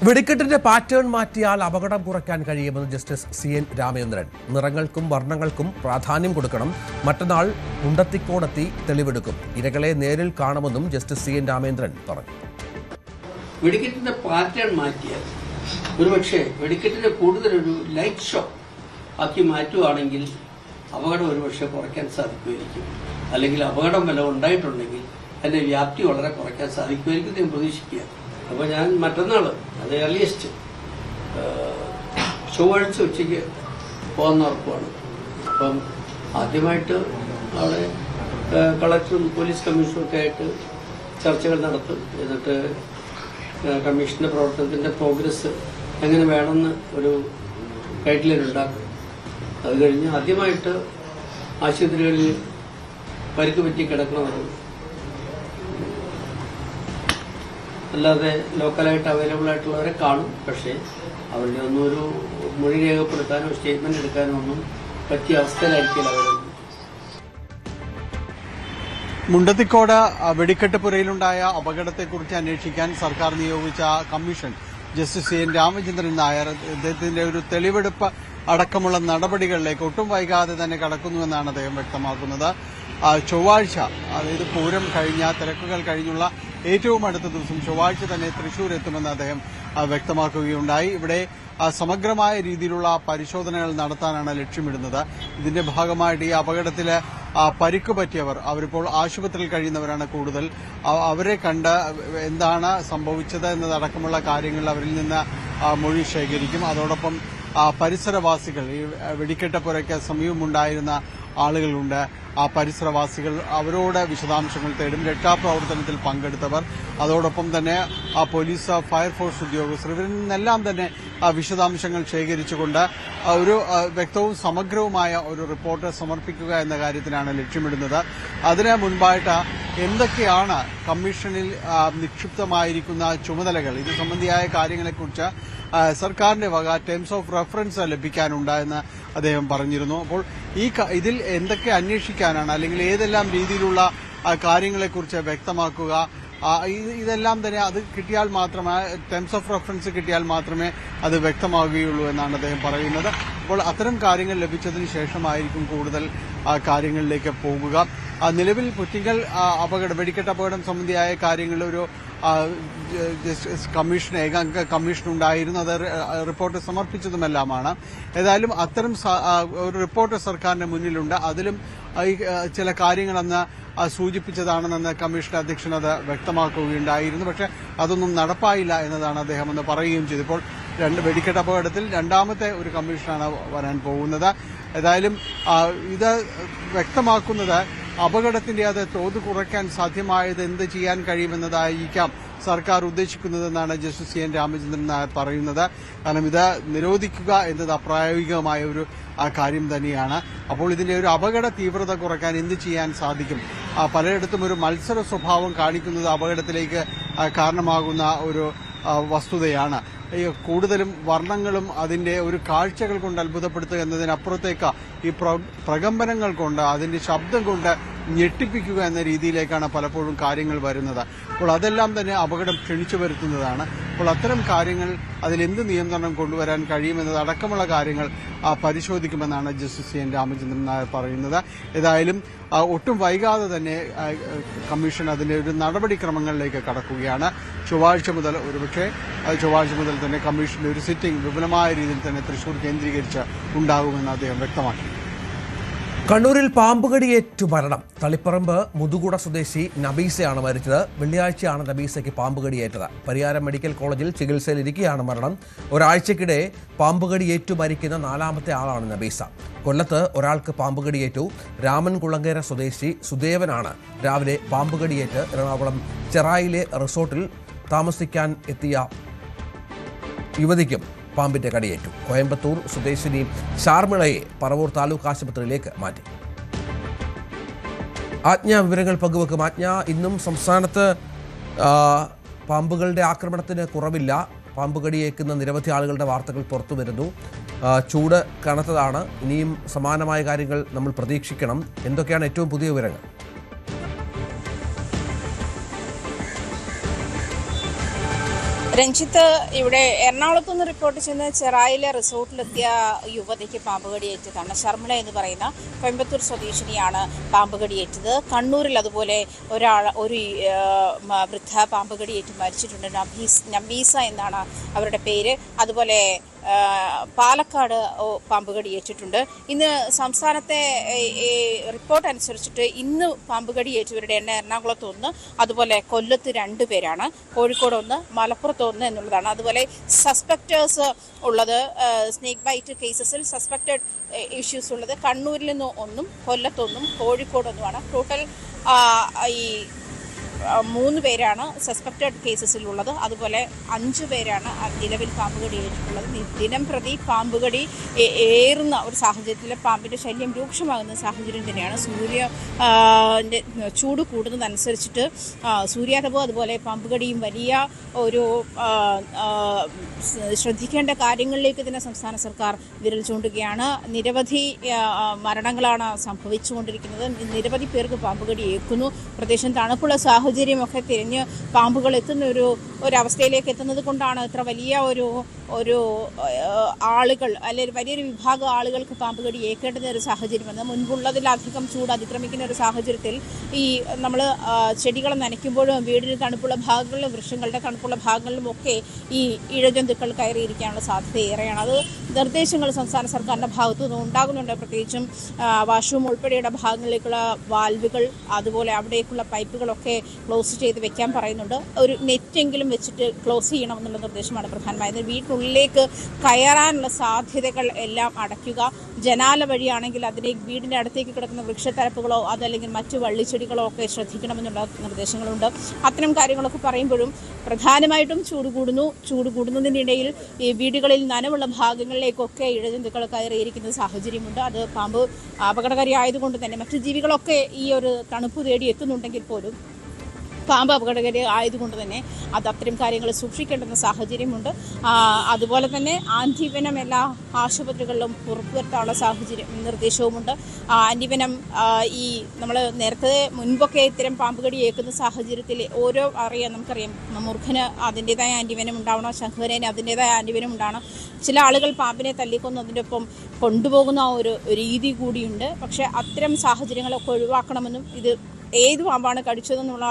വെടിക്കെട്ടിന്റെ പാറ്റേൺ മാറ്റിയാൽ അപകടം കുറയ്ക്കാൻ കഴിയുമെന്ന് ജസ്റ്റിസ് CN രാമചന്ദ്രൻ. നിറങ്ങൾക്കും വർണ്ണങ്ങൾക്കും പ്രാധാന്യം കൊടുക്കണം. മറ്റന്നാൾ മുണ്ടത്തിക്കോടെത്തി തെളിവെടുക്കും. ഇരകളെ നേരിൽ കാണുമെന്നും ജസ്റ്റിസ് CN രാമചന്ദ്രൻ പറഞ്ഞു. വെടിക്കെട്ടിന്റെ പാറ്റേൺ മാറ്റിയാൽ ഒരുപക്ഷെ വെടിക്കെട്ടിനെ കൂടുതലൊരു ലൈറ്റ് ഷോ ആക്കി മാറ്റുകയാണെങ്കിൽ അപകടം ഒരുപക്ഷെ കുറയ്ക്കാൻ സാധിക്കുമായിരിക്കും. അല്ലെങ്കിൽ അപകടം വല്ല ഉണ്ടായിട്ടുണ്ടെങ്കിൽ അതിന്റെ വ്യാപ്തി വളരെ കുറയ്ക്കാൻ സാധിക്കുമായിരിക്കും ഞാൻ പ്രതീക്ഷിക്കുക. അപ്പോൾ ഞാൻ മറ്റന്നാൾ അത് ഏർലിയസ്റ്റ് ചൊവ്വാഴ്ച ഉച്ചയ്ക്ക് പോകുന്ന ഉറപ്പാണ്. അപ്പം ആദ്യമായിട്ട് അവിടെ കളക്ടറും പോലീസ് കമ്മീഷണറും ഒക്കെ ആയിട്ട് ചർച്ചകൾ നടത്തും. എന്നിട്ട് കമ്മീഷന്റെ പ്രവർത്തനത്തിന്റെ പ്രോഗ്രസ് എങ്ങനെ വേണമെന്ന് ഒരു ഗൈഡ് ലൈൻ ഉണ്ടാക്കും. അത് കഴിഞ്ഞ് ആദ്യമായിട്ട് ആശുപത്രികളിൽ പരിക്ക് പറ്റി കിടക്കണവരും അല്ലാതെ ലോക്കലായിട്ട് അവൈലബിൾ ആയിട്ടുള്ളവരെ കാണും. പക്ഷേ അവരുടെ ഒന്നും ഒരു മൊഴി രേഖപ്പെടുത്താനോ സ്റ്റേറ്റ്മെന്റ് എടുക്കാനോ ഒന്നും പറ്റിയ അവസ്ഥയിലായിരിക്കില്ല അവരൊന്നും. മുണ്ടത്തിക്കോട് വെടിക്കെട്ട് പുരയിലുണ്ടായ അപകടത്തെക്കുറിച്ച് അന്വേഷിക്കാൻ സർക്കാർ നിയോഗിച്ച commission justice CN Ramachandran Nair അദ്ദേഹത്തിന്റെ ഒരു തെളിവെടുപ്പ് അടക്കമുള്ള നടപടികളിലേക്ക് ഒട്ടും വൈകാതെ തന്നെ കടക്കുന്നുവെന്നാണ് അദ്ദേഹം വ്യക്തമാക്കുന്നത്. ചൊവ്വാഴ്ച, അതായത് പൂരം കഴിഞ്ഞ തിരക്കുകൾ കഴിഞ്ഞുള്ള ഏറ്റവും അടുത്ത ദിവസം ചൊവ്വാഴ്ച തന്നെ തൃശൂർ എത്തുമെന്ന് അദ്ദേഹം വ്യക്തമാക്കുകയുണ്ടായി. ഇവിടെ സമഗ്രമായ രീതിയിലുള്ള പരിശോധനകൾ നടത്താനാണ് ലക്ഷ്യമിടുന്നത്. ഇതിന്റെ ഭാഗമായിട്ട് ഈ അപകടത്തിൽ പരിക്ക് പറ്റിയവർ അവരിപ്പോൾ ആശുപത്രിയിൽ കഴിയുന്നവരാണ് കൂടുതൽ. അവരെ കണ്ട് എന്താണ് സംഭവിച്ചത് എന്നതടക്കമുള്ള കാര്യങ്ങൾ അവരിൽ നിന്ന് മൊഴി ശേഖരിക്കും. അതോടൊപ്പം പരിസരവാസികൾ, ഈ വെടിക്കെട്ടപ്പുരയ്ക്ക് സമീപമുണ്ടായിരുന്ന ആളുകളുണ്ട്, ആ പരിസരവാസികൾ, അവരോട് വിശദാംശങ്ങൾ തേടും. രക്ഷാപ്രവർത്തനത്തിൽ പങ്കെടുത്തവർ, അതോടൊപ്പം തന്നെ പോലീസ്, ഫയർഫോഴ്സ് ഉദ്യോഗസ്ഥർ, ഇവരിൽ നിന്നെല്ലാം തന്നെ വിശദാംശങ്ങൾ ശേഖരിച്ചുകൊണ്ട് ഒരു വ്യക്തവും സമഗ്രവുമായ ഒരു റിപ്പോർട്ട് സമർപ്പിക്കുക എന്ന കാര്യത്തിനാണ് ലക്ഷ്യമിടുന്നത്. അതിന് മുൻപായിട്ട് എന്തൊക്കെയാണ് കമ്മീഷനിൽ നിക്ഷിപ്തമായിരിക്കുന്ന ചുമതലകൾ, ഇത് സംബന്ധിയായ കാര്യങ്ങളെക്കുറിച്ച് സർക്കാരിന്റെ വക ടേംസ് ഓഫ് റെഫറൻസ് ലഭിക്കാനുണ്ട് എന്ന് അദ്ദേഹം പറഞ്ഞിരുന്നു. അപ്പോൾ ഇതിൽ എന്തൊക്കെ അന്വേഷിക്കാനാണ്, അല്ലെങ്കിൽ ഏതെല്ലാം രീതിയിലുള്ള കാര്യങ്ങളെക്കുറിച്ച് വ്യക്തമാക്കുക, ഇതെല്ലാം തന്നെ അത് കിട്ടിയാൽ മാത്രമേ, ടേംസ് ഓഫ് റെഫറൻസ് കിട്ടിയാൽ മാത്രമേ അത് വ്യക്തമാകുകയുള്ളൂ എന്നാണ് അദ്ദേഹം പറയുന്നത്. അപ്പോൾ അത്തരം കാര്യങ്ങൾ ലഭിച്ചതിന് ശേഷമായിരിക്കും കൂടുതൽ കാര്യങ്ങളിലേക്ക് പോകുക. നിലവിൽ പുറ്റിങ്ങൽ വെടിക്കെട്ട് അപകടം സംബന്ധിയായ കാര്യങ്ങളിൽ ഒരു കമ്മീഷൻ, ഏകാംഗ കമ്മീഷൻ ഉണ്ടായിരുന്നു. അത് റിപ്പോർട്ട് സമർപ്പിച്ചതുമെല്ലാമാണ്. ഏതായാലും അത്തരം ഒരു റിപ്പോർട്ട് സർക്കാരിന്റെ മുന്നിലുണ്ട്. അതിലും ചില കാര്യങ്ങളെന്ന് സൂചിപ്പിച്ചതാണെന്ന് കമ്മീഷൻ അധ്യക്ഷൻ അത് വ്യക്തമാക്കുകയുണ്ടായിരുന്നു. പക്ഷേ അതൊന്നും നടപ്പായില്ല എന്നതാണ് അദ്ദേഹം എന്ന് പറയുകയും ചെയ്തു. ഇപ്പോൾ വെടിക്കെട്ട് അപകടത്തിൽ രണ്ടാമത്തെ ഒരു കമ്മീഷനാണ് വരാൻ പോകുന്നത്. ഏതായാലും ഇത് വ്യക്തമാക്കുന്നത് അപകടത്തിന്റെ അത് തോത് കുറയ്ക്കാൻ സാധ്യമായത് എന്ത് ചെയ്യാൻ കഴിയുമെന്നതായിരിക്കാം സർക്കാർ ഉദ്ദേശിക്കുന്നതെന്നാണ് ജസ്റ്റിസ് CN രാമചന്ദ്രൻ നായർ പറയുന്നത്. കാരണം ഇത് നിരോധിക്കുക എന്നത് അപ്രായോഗികമായ ഒരു കാര്യം തന്നെയാണ്. അപ്പോൾ ഇതിന്റെ ഒരു അപകട തീവ്രത കുറയ്ക്കാൻ എന്ത് ചെയ്യാൻ സാധിക്കും? പലയിടത്തും ഒരു മത്സര സ്വഭാവം കാണിക്കുന്നത് അപകടത്തിലേക്ക് കാരണമാകുന്ന ഒരു വസ്തുതയാണ്. കൂടുതലും വർണ്ണങ്ങളും അതിന്റെ ഒരു കാഴ്ചകൾ കൊണ്ട് അത്ഭുതപ്പെടുത്തുക എന്നതിനപ്പുറത്തേക്ക് ഈ പ്രകമ്പനങ്ങൾ കൊണ്ട്, അതിന്റെ ശബ്ദം കൊണ്ട് ഞെട്ടിപ്പിക്കുക എന്ന രീതിയിലേക്കാണ് പലപ്പോഴും കാര്യങ്ങൾ വരുന്നത്. അപ്പോൾ അതെല്ലാം തന്നെ അപകടം ക്ഷണിച്ചു വരുത്തുന്നതാണ്. അപ്പോൾ അത്തരം കാര്യങ്ങൾ, അതിലെന്ത് നിയന്ത്രണം കൊണ്ടുവരാൻ കഴിയുമെന്നതടക്കമുള്ള കാര്യങ്ങൾ പരിശോധിക്കുമെന്നാണ് ജസ്റ്റിസ് CN രാമചന്ദ്രൻ നായർ പറയുന്നത്. ഏതായാലും ഒട്ടും വൈകാതെ തന്നെ കമ്മീഷൻ അതിന്റെ ഒരു നടപടിക്രമങ്ങളിലേക്ക് കടക്കുകയാണ്. ചൊവ്വാഴ്ച മുതൽ തന്നെ കമ്മീഷന്റെ ഒരു സിറ്റിംഗ് വിപുലമായ രീതിയിൽ തന്നെ തൃശൂർ കേന്ദ്രീകരിച്ച് ഉണ്ടാകുമെന്ന് അദ്ദേഹം വ്യക്തമാക്കി. കണ്ണൂരിൽ പാമ്പുകടിയേറ്റു മരണം. തളിപ്പറമ്പ് മുതുകുട സ്വദേശി നബീസയാണ് മരിച്ചത്. വെള്ളിയാഴ്ചയാണ് നബീസയ്ക്ക് പാമ്പുകടിയേറ്റത്. പരിയാരം മെഡിക്കൽ കോളേജിൽ ചികിത്സയിലിരിക്കെയാണ് മരണം. ഒരാഴ്ചക്കിടെ പാമ്പുകടിയേറ്റു മരിക്കുന്ന 4ാമത്തെ ആളാണ് നബീസ. കൊല്ലത്ത് ഒരാൾക്ക് പാമ്പുകടിയേറ്റു. രാമൻകുളങ്ങര സ്വദേശി സുദേവനാണ് രാവിലെ പാമ്പുകടിയേറ്റ് എറണാകുളം ചെറായിലെ റിസോർട്ടിൽ താമസിക്കാൻ എത്തിയ യുവതിക്കും പാമ്പിന്റെ കടിയേറ്റു. കോയമ്പത്തൂർ സ്വദേശിനി ഷാർമിളയെ പറവൂർ താലൂക്ക് ആശുപത്രിയിലേക്ക് മാറ്റി. ആജ്ഞ വിവരങ്ങൾ പങ്കുവെക്കും. ആജ്ഞ, ഇന്നും സംസ്ഥാനത്ത് പാമ്പുകളുടെ ആക്രമണത്തിന് കുറവില്ല. പാമ്പ് കടിയേക്കുന്ന നിരവധി ആളുകളുടെ വാർത്തകൾ പുറത്തു വരുന്നു. ചൂട് കനത്തതാണ്. ഇനിയും സമാനമായ കാര്യങ്ങൾ നമ്മൾ പ്രതീക്ഷിക്കണം. എന്തൊക്കെയാണ് ഏറ്റവും പുതിയ വിവരങ്ങൾ? രഞ്ജിത്ത്, ഇവിടെ എറണാകുളത്ത് നിന്ന് റിപ്പോർട്ട് ചെയ്യുന്ന ചെറായിലെ റിസോർട്ടിലെത്തിയ യുവതിക്ക് പാമ്പ് കടിയേറ്റതാണ്. ശർമിള എന്ന് പറയുന്ന കോയമ്പത്തൂർ സ്വദേശിനിയാണ് പാമ്പ് കടിയേറ്റത്. കണ്ണൂരിൽ അതുപോലെ ഒരു വൃദ്ധ പാമ്പ് കടിയേറ്റ് മരിച്ചിട്ടുണ്ട്. നബീസ എന്നാണ് അവരുടെ പേര്. അതുപോലെ പാലക്കാട് പാമ്പ് കടിയേറ്റിട്ടുണ്ട്. ഇന്ന് സംസ്ഥാനത്തെ റിപ്പോർട്ട് അനുസരിച്ചിട്ട് ഇന്ന് പാമ്പ് കടിയേറ്റവരുടെ എണ്ണം എറണാകുളത്ത് 1, അതുപോലെ കൊല്ലത്ത് 2 പേരാണ്, കോഴിക്കോട് 1, മലപ്പുറത്ത് 1 എന്നുള്ളതാണ്. അതുപോലെ സസ്പെക്ടേഴ്സ് ഉള്ളത് സ്നേക്ക് ബൈറ്റ് കേസസിൽ സസ്പെക്റ്റഡ് ഇഷ്യൂസ് ഉള്ളത് കണ്ണൂരിൽ നിന്ന് 1, കൊല്ലത്ത് 1, കോഴിക്കോട് 1 ടോട്ടൽ ഈ 3 പേരാണ് സസ്പെക്റ്റഡ് കേസസിലുള്ളത്. അതുപോലെ 5 പേരാണ് നിലവിൽ പാമ്പ് കടി ഏറ്റിട്ടുള്ളത്. ദിനം പ്രതി പാമ്പ് കടി ഏറുന്ന ഒരു സാഹചര്യത്തിൽ പാമ്പിൻ്റെ ശല്യം രൂക്ഷമാകുന്ന സാഹചര്യം തന്നെയാണ്. ചൂട് കൂടുന്നതനുസരിച്ചിട്ട് സൂര്യാതപം അതുപോലെ പാമ്പ് കടിയും വലിയ ഒരു ശ്രദ്ധിക്കേണ്ട കാര്യങ്ങളിലേക്ക് തന്നെ സംസ്ഥാന സർക്കാർ വിരൽ ചൂണ്ടുകയാണ്. നിരവധി മരണങ്ങളാണ് സംഭവിച്ചുകൊണ്ടിരിക്കുന്നത്. നിരവധി പേർക്ക് പാമ്പ് കടി ഏൽക്കുന്നു. പ്രദേശം തണുപ്പുള്ള സാഹചര്യമൊക്കെ തിരിഞ്ഞ് പാമ്പുകൾ എത്തുന്ന ഒരവസ്ഥയിലേക്ക് എത്തുന്നത് കൊണ്ടാണ് ഇത്ര വലിയ ഒരു ആളുകൾ അല്ലെങ്കിൽ വലിയൊരു വിഭാഗം ആളുകൾക്ക് പാമ്പ് കടി ഏൽക്കേണ്ടുന്ന ഒരു സാഹചര്യം വന്നത്. മുൻപുള്ളതിലധികം ചൂട് അതിക്രമിക്കുന്ന ഒരു സാഹചര്യത്തിൽ ഈ നമ്മൾ ചെടികൾ നനയ്ക്കുമ്പോഴും വീടിന് തണുപ്പുള്ള ഭാഗങ്ങളിലും വൃക്ഷങ്ങളുടെ തണുപ്പുള്ള ഭാഗങ്ങളിലും ഒക്കെ ഈ ഇഴജന്തുക്കൾ കയറിയിരിക്കാനുള്ള സാധ്യത ഏറെയാണ്. അത് നിർദ്ദേശങ്ങൾ സംസ്ഥാന സർക്കാരിൻ്റെ ഭാഗത്തു നിന്ന് ഉണ്ടാകുന്നുണ്ട്. പ്രത്യേകിച്ചും വാഷ്റൂം ഉൾപ്പെടെയുള്ള ഭാഗങ്ങളിലേക്കുള്ള വാൽവുകൾ അതുപോലെ അവിടേക്കുള്ള പൈപ്പുകളൊക്കെ ക്ലോസ് ചെയ്ത് വെക്കാൻ പറയുന്നുണ്ട്. ഒരു നെറ്റെങ്കിലും വെച്ചിട്ട് ക്ലോസ് ചെയ്യണമെന്നുള്ള നിർദ്ദേശമാണ് പ്രധാനമായത്. വീട്ടിനുള്ളിലേക്ക് കയറാനുള്ള സാധ്യതകൾ എല്ലാം അടയ്ക്കുക. ജനാല വഴിയാണെങ്കിൽ അതിനെ വീടിൻ്റെ അടുത്തേക്ക് കിടക്കുന്ന വൃക്ഷത്തരപ്പുകളോ അതല്ലെങ്കിൽ മറ്റു വള്ളിച്ചെടികളോ ഒക്കെ ശ്രദ്ധിക്കണമെന്നുള്ള നിർദ്ദേശങ്ങളുണ്ട്. അത്തരം കാര്യങ്ങളൊക്കെ പറയുമ്പോഴും പ്രധാനമായിട്ടും ചൂട് കൂടുന്നതിനിടയിൽ ഈ വീടുകളിൽ നനവുള്ള ഭാഗങ്ങളിലേക്കൊക്കെ ഇഴജന്തുക്കൾ കയറിയിരിക്കുന്ന സാഹചര്യമുണ്ട്. അത് പാമ്പ് അപകടകാരിയായതുകൊണ്ട് തന്നെ മറ്റു ജീവികളൊക്കെ ഈ ഒരു തണുപ്പ് തേടി എത്തുന്നുണ്ടെങ്കിൽ പോലും പാമ്പ് അപകടകാരി ആയതുകൊണ്ട് തന്നെ അത് അത്തരം കാര്യങ്ങൾ സൂക്ഷിക്കേണ്ടുന്ന സാഹചര്യമുണ്ട്. അതുപോലെ തന്നെ ആൻറ്റിവെനം എല്ലാ ആശുപത്രികളിലും ഉറപ്പുവരുത്താനുള്ള നിർദ്ദേശവുമുണ്ട്. ആൻറ്റിവെനം നമ്മൾ നേരത്തെ മുൻപൊക്കെ ഇത്തരം പാമ്പ് കടി ഏൽക്കുന്ന സാഹചര്യത്തിൽ നമുക്കറിയാം മൂർഖന് അതിൻ്റേതായ ആൻറ്റിവെനം ഉണ്ടാവണം, ശംഖുവരന് അതിൻ്റേതായ ആൻറ്റിവെനം ഉണ്ടാവണം. ചില ആളുകൾ പാമ്പിനെ തല്ലിക്കൊന്നതിൻ്റെ ഒപ്പം കൊണ്ടുപോകുന്ന ഒരു രീതി കൂടിയുണ്ട്. പക്ഷേ അത്തരം സാഹചര്യങ്ങളൊക്കെ ഒഴിവാക്കണമെന്നും ഇത് ഏത് പാമ്പാണ് കടിച്ചതെന്നുള്ള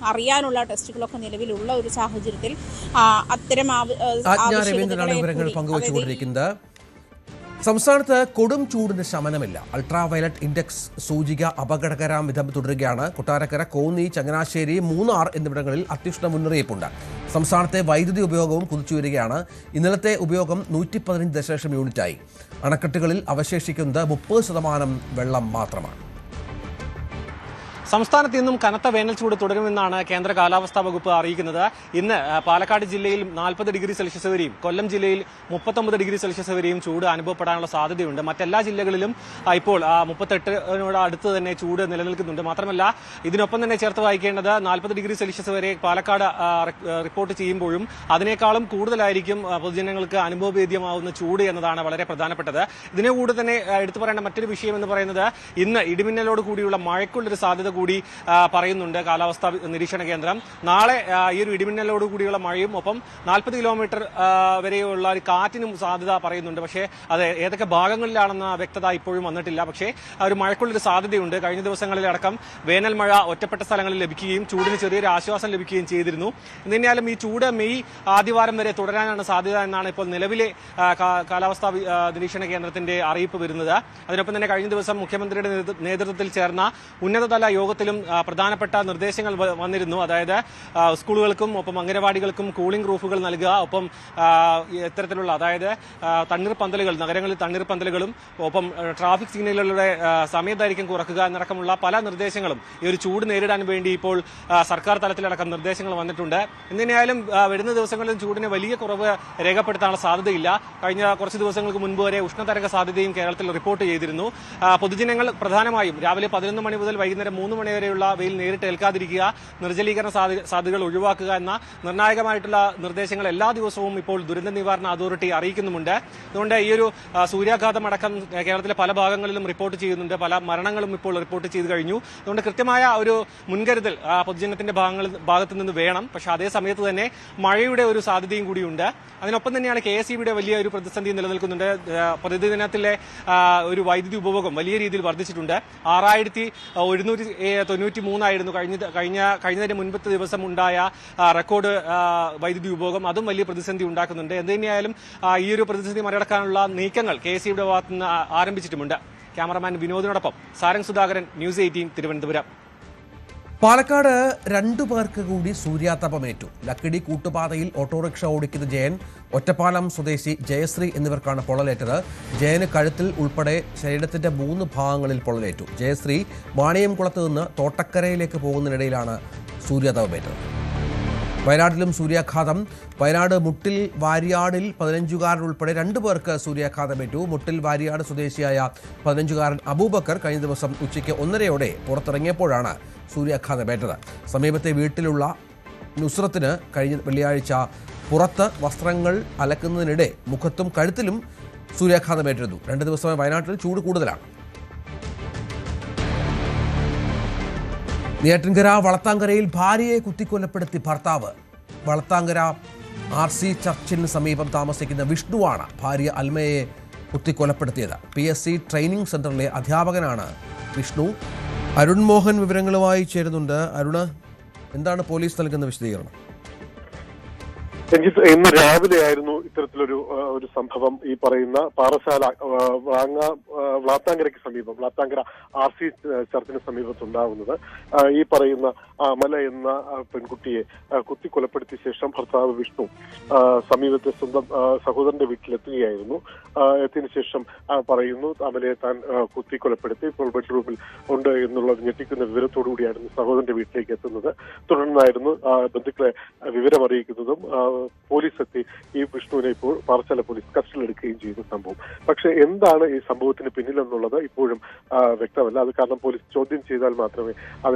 അറിയാനുള്ള ടെസ്റ്റുകളൊക്കെ നിലവിലുള്ള ഒരു സാഹചര്യത്തിൽ അത്തരം വിവരങ്ങൾ പങ്കുവച്ചുകൊണ്ടിരിക്കുന്നത്. സംസ്ഥാനത്ത് കൊടും ചൂടിന് ശമനമില്ല. അൾട്രാ വയലറ്റ് ഇൻഡെക്സ് സൂചിക അപകടകരം വിധം തുടരുകയാണ്. കൊട്ടാരക്കര, കോന്നി, ചങ്ങനാശ്ശേരി, മൂന്നാർ എന്നിവിടങ്ങളിൽ അത്യുഷ്ണ മുന്നറിയിപ്പുണ്ട്. സംസ്ഥാനത്തെ വൈദ്യുതി ഉപയോഗവും കുതിച്ചുവരികയാണ്. ഇന്നലത്തെ ഉപയോഗം 115 ദശലക്ഷം യൂണിറ്റായി. അണക്കെട്ടുകളിൽ അവശേഷിക്കുന്നത് 30% വെള്ളം മാത്രമാണ്. സംസ്ഥാനത്ത് ഇന്നും കനത്ത വേനൽ ചൂട് തുടരുമെന്നാണ് കേന്ദ്ര കാലാവസ്ഥാ വകുപ്പ് അറിയിക്കുന്നത്. ഇന്ന് പാലക്കാട് ജില്ലയിൽ 40 ഡിഗ്രി സെൽഷ്യസ് വരെയും കൊല്ലം ജില്ലയിൽ 39 ഡിഗ്രി സെൽഷ്യസ് വരെയും ചൂട് അനുഭവപ്പെടാനുള്ള സാധ്യതയുണ്ട്. മറ്റെല്ലാ ജില്ലകളിലും ഇപ്പോൾ 38 അടുത്ത് തന്നെ ചൂട് നിലനിൽക്കുന്നുണ്ട്. മാത്രമല്ല ഇതിനൊപ്പം തന്നെ ചേർത്ത് വായിക്കേണ്ടത് 40 ഡിഗ്രി സെൽഷ്യസ് വരെ പാലക്കാട് റിപ്പോർട്ട് ചെയ്യുമ്പോഴും അതിനേക്കാളും കൂടുതലായിരിക്കും പൊതുജനങ്ങൾക്ക് അനുഭവവേദ്യമാവുന്ന ചൂട് എന്നതാണ് വളരെ പ്രധാനപ്പെട്ടത്. ഇതിനെ കൂടെ തന്നെ എടുത്തു പറയേണ്ട മറ്റൊരു വിഷയം എന്ന് പറയുന്നത് ഇന്ന് ഇടിമിന്നലോട് കൂടിയുള്ള മഴയ്ക്കുള്ളൊരു സാധ്യത കൂടി പറയുന്നുണ്ട് കാലാവസ്ഥാ നിരീക്ഷണ കേന്ദ്രം. നാളെ ഈ ഒരു ഇടിമിന്നലോട് കൂടിയുള്ള മഴയും ഒപ്പം 40 കിലോമീറ്റർ വരെയുള്ള ഒരു കാറ്റിനും സാധ്യത പറയുന്നുണ്ട്. പക്ഷേ അത് ഏതൊക്കെ ഭാഗങ്ങളിലാണെന്ന വ്യക്തത ഇപ്പോഴും വന്നിട്ടില്ല. പക്ഷേ ഒരു മഴയ്ക്കുള്ളൊരു സാധ്യതയുണ്ട്. കഴിഞ്ഞ ദിവസങ്ങളിലടക്കം വേനൽ മഴ ഒറ്റപ്പെട്ട സ്ഥലങ്ങളിൽ ലഭിക്കുകയും ചൂടിന് ചെറിയൊരു ആശ്വാസം ലഭിക്കുകയും ചെയ്തിരുന്നു. എന്നിരുന്നാലും ഈ ചൂട് മെയ് ആദ്യവാരം വരെ തുടരാനാണ് സാധ്യത എന്നാണ് ഇപ്പോൾ നിലവിലെ കാലാവസ്ഥാ നിരീക്ഷണ കേന്ദ്രത്തിന്റെ അറിയിപ്പ് വരുന്നത്. അതിനൊപ്പം തന്നെ കഴിഞ്ഞ ദിവസം മുഖ്യമന്ത്രിയുടെ നേതൃത്വത്തിൽ ചേർന്ന ഉന്നതതല യോഗത്തിലും പ്രധാനപ്പെട്ട നിർദ്ദേശങ്ങൾ വന്നിരുന്നു. അതായത് സ്കൂളുകൾക്കും ഒപ്പം അംഗനവാടികൾക്കും കൂളിംഗ് റൂഫുകൾ നൽകുക, ഒപ്പം ഇത്തരത്തിലുള്ള അതായത് തണ്ണീർപ്പന്തലുകൾ, നഗരങ്ങളിൽ തണ്ണീർപ്പന്തലുകളും ഒപ്പം ട്രാഫിക് സിഗ്നലുകളുടെ സമയദൈർഘ്യം കുറയ്ക്കുക എന്നടക്കമുള്ള പല നിർദ്ദേശങ്ങളും ഈ ഒരു ചൂട് നേരിടാൻ വേണ്ടി ഇപ്പോൾ സർക്കാർ തലത്തിലടക്കം നിർദ്ദേശങ്ങൾ വന്നിട്ടുണ്ട്. എന്നിരുന്നാലും വരുന്ന ദിവസങ്ങളിൽ ചൂടിന് വലിയ കുറവ് രേഖപ്പെടുത്താനുള്ള സാധ്യതയില്ല. കഴിഞ്ഞ കുറച്ച് ദിവസങ്ങൾക്ക് മുൻപ് വരെ ഉഷ്ണതരംഗ സാധ്യതയും കേരളത്തിൽ റിപ്പോർട്ട് ചെയ്തിരുന്നു. പൊതുജനങ്ങൾ പ്രധാനമായും രാവിലെ 11 മണി മുതൽ വൈകുന്നേരം 3 മണി വരെയുള്ള വെയിൽ നേരിട്ട് ഏൽക്കാതിരിക്കുക, നിർജ്ജലീകരണ സാധ്യതകൾ ഒഴിവാക്കുക എന്ന നിർണായകമായിട്ടുള്ള നിർദ്ദേശങ്ങൾ എല്ലാ ദിവസവും ഇപ്പോൾ ദുരന്ത നിവാരണ അതോറിറ്റി അറിയിക്കുന്നുമുണ്ട്. അതുകൊണ്ട് ഈ ഒരു സൂര്യാഘാതം അടക്കം കേരളത്തിലെ പല ഭാഗങ്ങളിലും റിപ്പോർട്ട് ചെയ്യുന്നുണ്ട്. പല മരണങ്ങളും ഇപ്പോൾ റിപ്പോർട്ട് ചെയ്തു കഴിഞ്ഞു. അതുകൊണ്ട് കൃത്യമായ ഒരു മുൻകരുതൽ പൊതുജനത്തിന്റെ ഭാഗത്തു നിന്ന് വേണം. പക്ഷേ അതേ സമയത്ത് തന്നെ മഴയുടെ ഒരു സാധ്യതയും കൂടിയുണ്ട്. അതിനൊപ്പം തന്നെയാണ് KSEBിയുടെ വലിയ ഒരു പ്രതിസന്ധി നിലനിൽക്കുന്നുണ്ട്. പ്രതിദിനത്തിലെ ഒരു വൈദ്യുതി ഉപഭോഗം വലിയ രീതിയിൽ വർദ്ധിച്ചിട്ടുണ്ട്. 6193 ആയിരുന്നു കഴിഞ്ഞതിന്റെ മുൻപത്തെ ദിവസം ഉണ്ടായ റെക്കോർഡ് വൈദ്യുതി ഉപഭോഗം. അതും വലിയ പ്രതിസന്ധി ഉണ്ടാക്കുന്നുണ്ട്. എന്ത് തന്നെയായാലും ഈ ഒരു പ്രതിസന്ധി മറികടക്കാനുള്ള നീക്കങ്ങൾ KSEBിയുടെ ഭാഗത്ത് നിന്ന് ആരംഭിച്ചിട്ടുമുണ്ട്. ക്യാമറമാൻ വിനോദിനോടൊപ്പം സാരംഗ് സുധാകരൻ, ന്യൂസ് 18 തിരുവനന്തപുരം. പാലക്കാട് 2 പേർക്ക് കൂടി സൂര്യാതപമേറ്റു. ലക്കിടി കൂട്ടുപാതയിൽ ഓട്ടോറിക്ഷ ഓടിക്കുന്ന ജയൻ, ഒറ്റപ്പാലം സ്വദേശി ജയശ്രീ എന്നിവർക്കാണ് പൊള്ളലേറ്റത്. ജയന് കഴുത്തിൽ ഉൾപ്പെടെ ശരീരത്തിന്റെ 3 ഭാഗങ്ങളിൽ പൊള്ളലേറ്റു. ജയശ്രീ വാണിയംകുളത്ത് നിന്ന് തോട്ടക്കരയിലേക്ക് പോകുന്നതിനിടയിലാണ് സൂര്യാതപമേറ്റത്. വയനാട്ടിലും സൂര്യാഘാതം. വയനാട് മുട്ടിൽ വാരിയാടിൽ 15കാരൻ ഉൾപ്പെടെ 2 പേർക്ക് സൂര്യാഘാതമേറ്റു. മുട്ടിൽ വാരിയാട് സ്വദേശിയായ 15കാരൻ അബൂബക്കർ കഴിഞ്ഞ ദിവസം ഉച്ചയ്ക്ക് 1:30 പുറത്തിറങ്ങിയപ്പോഴാണ് സൂര്യാഘാതമേറ്റത്. സമീപത്തെ വീട്ടിലുള്ള നുസ്രത്തിന് കഴിഞ്ഞ വെള്ളിയാഴ്ച പുറത്ത് വസ്ത്രങ്ങൾ അലക്കുന്നതിനിടെ മുഖത്തും കഴുത്തിലും സൂര്യാഘാതമേറ്റിരുന്നു. 2 ദിവസമായി വയനാട്ടിൽ ചൂട് കൂടുതലാണ്. നെയ്യാറ്റിൻകര വളത്താങ്കരയിൽ ഭാര്യയെ കുത്തിക്കൊലപ്പെടുത്തി ഭർത്താവ്. വളത്താങ്കര RC ചർച്ചിന് സമീപം താമസിക്കുന്ന വിഷ്ണുവാണ് ഭാര്യ അൽമയെ കുത്തിക്കൊലപ്പെടുത്തിയത്. PSC ട്രെയിനിങ് സെന്ററിലെ അധ്യാപകനാണ് വിഷ്ണു. അരുൺ മോഹൻ വിവരങ്ങളുമായി ചേരുന്നുണ്ട്. അരുണ്, എന്താണ് പോലീസ് നൽകുന്ന വിശദീകരണം? രഞ്ജിത്ത്, ഇന്ന് രാവിലെയായിരുന്നു ഇത്തരത്തിലൊരു സംഭവം. ഈ പറയുന്ന പാറശാല വ്ളാത്താങ്കരയ്ക്ക് സമീപം, വ്ളാത്താങ്കര RC ചർച്ചിന് സമീപത്തുണ്ടാവുന്നത്. ഈ പറയുന്ന അമല എന്ന പെൺകുട്ടിയെ കുത്തിക്കൊലപ്പെടുത്തിയ ശേഷം ഭർത്താവ് വിഷ്ണു സമീപത്തെ സ്വന്തം സഹോദരന്റെ വീട്ടിലെത്തുകയായിരുന്നു. എത്തിയതിനു ശേഷം പറയുന്നു അമലയെ താൻ കുത്തിക്കൊലപ്പെടുത്തി, ഇപ്പോൾ ബെഡ്റൂമിൽ ഉണ്ട് എന്നുള്ള ഞെട്ടിക്കുന്ന വിവരത്തോടുകൂടിയായിരുന്നു സഹോദരന്റെ വീട്ടിലേക്ക് എത്തുന്നത്. തുടർന്നായിരുന്നു ബന്ധുക്കളെ വിവരമറിയിക്കുന്നതും പോലീസ് എത്തി ഈ വിഷ്ണുവിനെ ഇപ്പോൾ പാറശാല പോലീസ് കസ്റ്റഡിയിലെടുക്കുകയും ചെയ്ത സംഭവം. പക്ഷെ എന്താണ് ഈ സംഭവത്തിന് പിന്നിലെന്നുള്ളത് ഇപ്പോഴും വ്യക്തമല്ല. അത് കാരണം പോലീസ് ചോദ്യം ചെയ്താൽ മാത്രമേ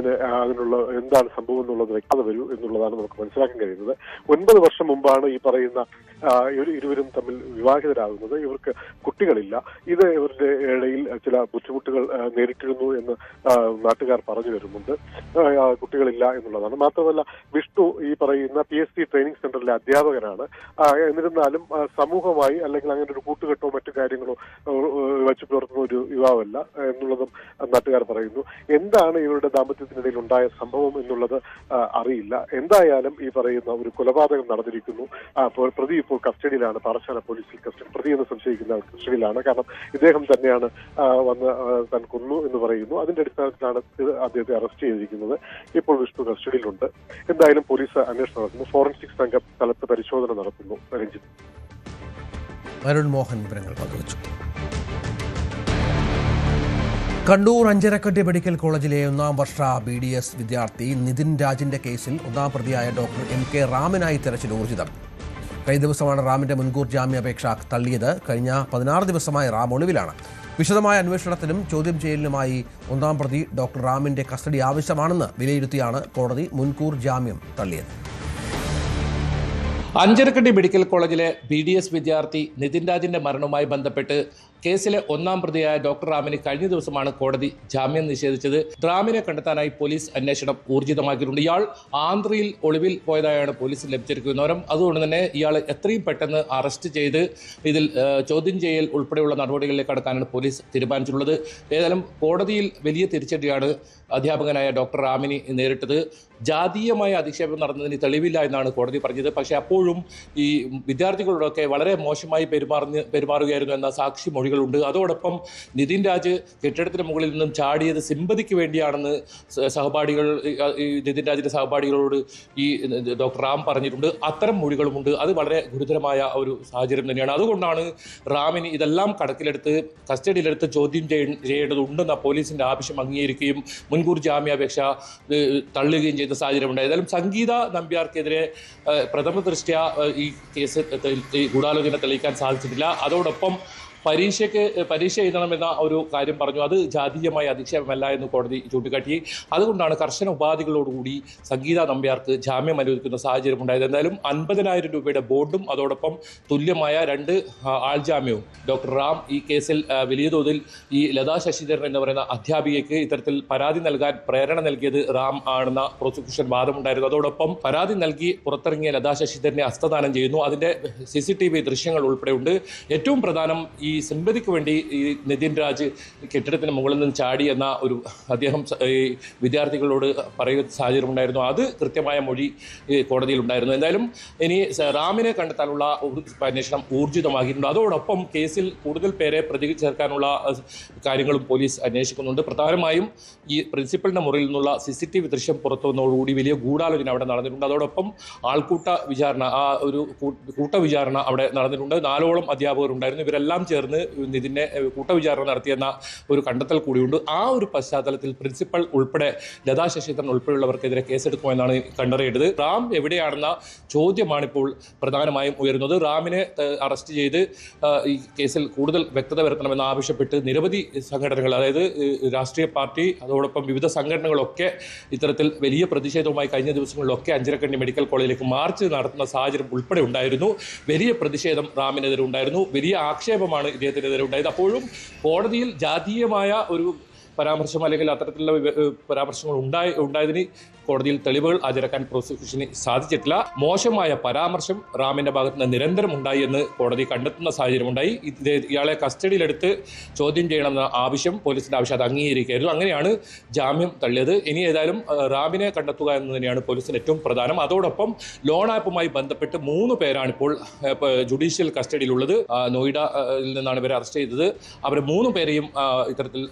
അതിനുള്ള എന്താണ് സംഭവം എന്നുള്ളത് വ്യക്തത വരൂ എന്നുള്ളതാണ് നമുക്ക് മനസ്സിലാക്കാൻ കഴിയുന്നത്. 9 വർഷം മുമ്പാണ് ഈ പറയുന്ന ഇരുവരും തമ്മിൽ വിവാഹിതരാകുന്നത്. ഇവർക്ക് കുട്ടികളില്ല. ഇത് ഇവരുടെ ഇടയിൽ ചില ബുദ്ധിമുട്ടുകൾ നേരിട്ടിരുന്നു എന്ന് നാട്ടുകാർ പറഞ്ഞു വരുന്നുണ്ട്. കുട്ടികളില്ല എന്നുള്ളതാണ്. മാത്രമല്ല വിഷ്ണു ഈ പറയുന്ന PSC ട്രെയിനിങ് സെന്ററിലെ അധ്യാപകനാണ്. എന്നിരുന്നാലും സമൂഹമായി അല്ലെങ്കിൽ അങ്ങനെ ഒരു കൂട്ടുകെട്ടോ മറ്റു കാര്യങ്ങളോ വച്ചു പുലർത്തുന്ന ഒരു യുവാവല്ല എന്നുള്ളതും നാട്ടുകാർ പറയുന്നു. എന്താണ് ഇവരുടെ ദാമ്പത്യത്തിനിടയിൽ ഉണ്ടായ സംഭവം എന്നുള്ളത് അറിയില്ല. എന്തായാലും ഈ പറയുന്ന ഒരു കൊലപാതകം നടന്നിരിക്കുന്നു. പ്രതി ഇപ്പോൾ കസ്റ്റഡിയിലാണ്. പാറശാല പോലീസിൽ പ്രതി എന്ന് സംശയിക്കുന്ന കസ്റ്റഡിയിലാണ്. കാരണം ഇദ്ദേഹം തന്നെയാണ് വന്ന് താൻ കൊന്നു എന്ന് പറയുന്നു. അതിന്റെ അടിസ്ഥാനത്തിലാണ് അദ്ദേഹത്തെ അറസ്റ്റ് ചെയ്തിരിക്കുന്നത്. ഇപ്പോൾ വിഷ്ണു കസ്റ്റഡിയിലുണ്ട്. എന്തായാലും പോലീസ് അന്വേഷണം നടത്തുന്നു. ഫോറൻസിക് സംഘം സ്ഥലത്ത് പരിശോധന നടത്തുന്നു. രഞ്ജിത്ത്, അരുൺ മോഹൻ വിവരങ്ങൾ പങ്കുവച്ചു. കണ്ണൂർ അഞ്ചരക്കണ്ടി മെഡിക്കൽ കോളേജിലെ 1ാം വർഷ BDS വിദ്യാർത്ഥി നിതിൻ രാജിന്റെ കേസിൽ 1ാം പ്രതിയായ ഡോക്ടർ MK റാമിനായി തെരച്ചിൽ ഊർജിതം. കഴിഞ്ഞ ദിവസമാണ് റാമിന്റെ മുൻകൂർ ജാമ്യാപേക്ഷ തള്ളിയത്. കഴിഞ്ഞ 16 ദിവസമായി റാം ഒളിവിലാണ്. വിശദമായ അന്വേഷണത്തിനും ചോദ്യം ചെയ്യലിനുമായി 1ാം പ്രതി ഡോക്ടർ റാമിന്റെ കസ്റ്റഡി ആവശ്യമാണെന്ന് വിലയിരുത്തിയാണ് കോടതി മുൻകൂർ ജാമ്യം തള്ളിയത്. അഞ്ചരക്കണ്ടി മെഡിക്കൽ കോളേജിലെ BDS വിദ്യാർത്ഥി നിതിൻ രാജിന്റെ മരണവുമായി ബന്ധപ്പെട്ട് കേസിലെ 1ാം പ്രതിയായ ഡോക്ടർ റാമിന് കഴിഞ്ഞ ദിവസമാണ് കോടതി ജാമ്യം നിഷേധിച്ചത്. റാമിനെ കണ്ടെത്താനായി പോലീസ് അന്വേഷണം ഊർജിതമാക്കിയിട്ടുണ്ട്. ഇയാൾ ആന്ധ്രയിൽ ഒളിവിൽ പോയതായാണ് പോലീസിന് ലഭിച്ചിരിക്കുന്ന വിവരം. അതുകൊണ്ട് തന്നെ ഇയാളെ എത്രയും പെട്ടെന്ന് അറസ്റ്റ് ചെയ്ത് ഇതിൽ ചോദ്യം ചെയ്യൽ ഉൾപ്പെടെയുള്ള നടപടികളിലേക്ക് കടക്കാനാണ് പോലീസ് തീരുമാനിച്ചിട്ടുള്ളത്. ഏതായാലും കോടതിയിൽ വലിയ തിരിച്ചടിയാണ് അധ്യാപകനായ ഡോക്ടർ റാമിന് നേരിട്ടത്. ജാതീയമായ അധിക്ഷേപം നടന്നതിന് തെളിവില്ല എന്നാണ് കോടതി പറഞ്ഞത്. പക്ഷേ അപ്പോഴും ഈ വിദ്യാർത്ഥികളോടൊക്കെ വളരെ മോശമായി പെരുമാറുകയായിരുന്നു എന്ന സാക്ഷി മൊഴികളുണ്ട്. അതോടൊപ്പം നിതിൻ രാജ് കെട്ടിടത്തിന് മുകളിൽ നിന്നും ചാടിയത് സിമ്പതിക്ക് വേണ്ടിയാണെന്ന് നിതിൻ രാജിന്റെ സഹപാഠികളോട് ഈ ഡോക്ടർ റാം പറഞ്ഞിട്ടുണ്ട്. അത്തരം മൊഴികളുമുണ്ട്. അത് വളരെ ഗുരുതരമായ ഒരു സാഹചര്യം തന്നെയാണ്. അതുകൊണ്ടാണ് റാമിന് ഇതെല്ലാം കണക്കിലെടുത്ത് കസ്റ്റഡിയിലെടുത്ത് ചോദ്യം ചെയ്യേണ്ടതുണ്ടെന്ന പോലീസിന്റെ ആവശ്യം അംഗീകരിക്കുകയും മുൻകൂർ ജാമ്യാപേക്ഷ തള്ളുകയും ചെയ്ത സാഹചര്യമുണ്ട്. ഏതായാലും സംഗീത നമ്പ്യാർക്കെതിരെ പ്രഥമ ദൃഷ്ട്യാ ഈ കേസ് ഗൂഢാലോചന തെളിയിക്കാൻ സാധിച്ചിട്ടില്ല. അതോടൊപ്പം പരീക്ഷ എഴുതണമെന്ന ഒരു കാര്യം പറഞ്ഞു. അത് ജാതീയമായ അധിക്ഷേപമല്ല എന്ന് കോടതി ചൂണ്ടിക്കാട്ടി. അതുകൊണ്ടാണ് കർശന ഉപാധികളോടുകൂടി സംഗീത നമ്പ്യാർക്ക് ജാമ്യം അനുവദിക്കുന്ന സാഹചര്യം ഉണ്ടായത്. എന്തായാലും 50,000 രൂപയുടെ ബോണ്ടും അതോടൊപ്പം തുല്യമായ 2 ആൾജാമ്യവും ഡോക്ടർ റാം ഈ കേസിൽ വലിയ തോതിൽ ഈ ലതാ ശശിധരൻ എന്ന് പറയുന്ന അധ്യാപികയ്ക്ക് ഇത്തരത്തിൽ പരാതി നൽകാൻ പ്രേരണ നൽകിയത് റാം ആണെന്ന പ്രോസിക്യൂഷൻ വാദമുണ്ടായിരുന്നു. അതോടൊപ്പം പരാതി നൽകി പുറത്തിറങ്ങിയ ലതാ ശശിധരനെ ഹസ്തദാനം ചെയ്യുന്നു. അതിന്റെ CCTV ദൃശ്യങ്ങൾ ഉൾപ്പെടെയുണ്ട്. ഏറ്റവും പ്രധാനം ഈ സിമ്പതിക്ക് വേണ്ടി ഈ നിതിൻ രാജ് കെട്ടിടത്തിന് മുകളിൽ നിന്ന് ചാടി എന്ന ഒരു അദ്ദേഹം ഈ വിദ്യാർത്ഥികളോട് പറയുന്ന സാഹചര്യം ഉണ്ടായിരുന്നു. അത് കൃത്യമായ മൊഴി കോടതിയിൽ ഉണ്ടായിരുന്നു. എന്തായാലും ഇനി റാമിനെ കണ്ടെത്താനുള്ള അന്വേഷണം ഊർജിതമാക്കിയിട്ടുണ്ട്. അതോടൊപ്പം കേസിൽ കൂടുതൽ പേരെ പ്രതി ചേർക്കാനുള്ള കാര്യങ്ങളും പോലീസ് അന്വേഷിക്കുന്നുണ്ട്. പ്രധാനമായും ഈ പ്രിൻസിപ്പലിന്റെ മുറിയിൽ നിന്നുള്ള CCTV ദൃശ്യം പുറത്തു വന്നതോടുകൂടി വലിയ ഗൂഢാലോചന അവിടെ നടന്നിട്ടുണ്ട്. അതോടൊപ്പം ആൾക്കൂട്ട വിചാരണ ഒരു കൂട്ടവിചാരണ അവിടെ നടന്നിട്ടുണ്ട്. 4ഓളം അധ്യാപകർ ഉണ്ടായിരുന്നു. ഇവരെല്ലാം ചേർന്ന് നിതിനെ കൂട്ടവിചാരണ നടത്തിയെന്ന ഒരു കണ്ടെത്തൽ കൂടിയുണ്ട്. ആ ഒരു പശ്ചാത്തലത്തിൽ പ്രിൻസിപ്പൽ ഉൾപ്പെടെ ലതാ ശശിധരൻ ഉൾപ്പെടെയുള്ളവർക്കെതിരെ കേസെടുക്കുമെന്നാണ് കണ്ടറിയേണ്ടത്. റാം എവിടെയാണെന്ന ചോദ്യമാണിപ്പോൾ പ്രധാനമായും ഉയരുന്നത്. റാമിനെ അറസ്റ്റ് ചെയ്ത് ഈ കേസിൽ കൂടുതൽ വ്യക്തത വരുത്തണമെന്ന് ആവശ്യപ്പെട്ട് നിരവധി സംഘടനകൾ, അതായത് രാഷ്ട്രീയ പാർട്ടി അതോടൊപ്പം വിവിധ സംഘടനകളൊക്കെ ഇത്തരത്തിൽ വലിയ പ്രതിഷേധവുമായി കഴിഞ്ഞ ദിവസങ്ങളിലൊക്കെ അഞ്ചരക്കണ്ടി മെഡിക്കൽ കോളേജിലേക്ക് മാർച്ച് നടത്തുന്ന സാഹചര്യം ഉൾപ്പെടെ ഉണ്ടായിരുന്നു. വലിയ പ്രതിഷേധം റാമിനെതിരെ ഉണ്ടായിരുന്നു. വലിയ ആക്ഷേപമാണ് ഇദ്ദേഹത്തിനെതിരെ ഉണ്ടായത്. അപ്പോഴും കോടതിയിൽ ജാതീയമായ ഒരു പരാമർശം അല്ലെങ്കിൽ അത്തരത്തിലുള്ള പരാമർശങ്ങൾ ഉണ്ടായതിന് കോടതിയിൽ തെളിവുകൾ ഹാജരാക്കാൻ പ്രോസിക്യൂഷന് സാധിച്ചിട്ടില്ല. മോശമായ പരാമർശം റാമിന്റെ ഭാഗത്ത് നിന്ന് നിരന്തരം ഉണ്ടായി എന്ന് കോടതി കണ്ടെത്തുന്ന സാഹചര്യമുണ്ടായി. ഇയാളെ കസ്റ്റഡിയിലെടുത്ത് ചോദ്യം ചെയ്യണമെന്ന ആവശ്യം, പോലീസിന്റെ ആവശ്യം അത് അംഗീകരിക്കുകയായിരുന്നു. അങ്ങനെയാണ് ജാമ്യം തള്ളിയത്. ഇനി ഏതായാലും റാമിനെ കണ്ടെത്തുക എന്ന് തന്നെയാണ് പോലീസിന് ഏറ്റവും പ്രധാനം. അതോടൊപ്പം ലോൺ ആപ്പുമായി ബന്ധപ്പെട്ട് 3 പേരാണ് ഇപ്പോൾ ജുഡീഷ്യൽ കസ്റ്റഡിയിലുള്ളത്. നോയിഡയിൽ നിന്നാണ് ഇവരെ അറസ്റ്റ് ചെയ്തത്. അവർ 3 പേരെയും ഇത്തരത്തിൽ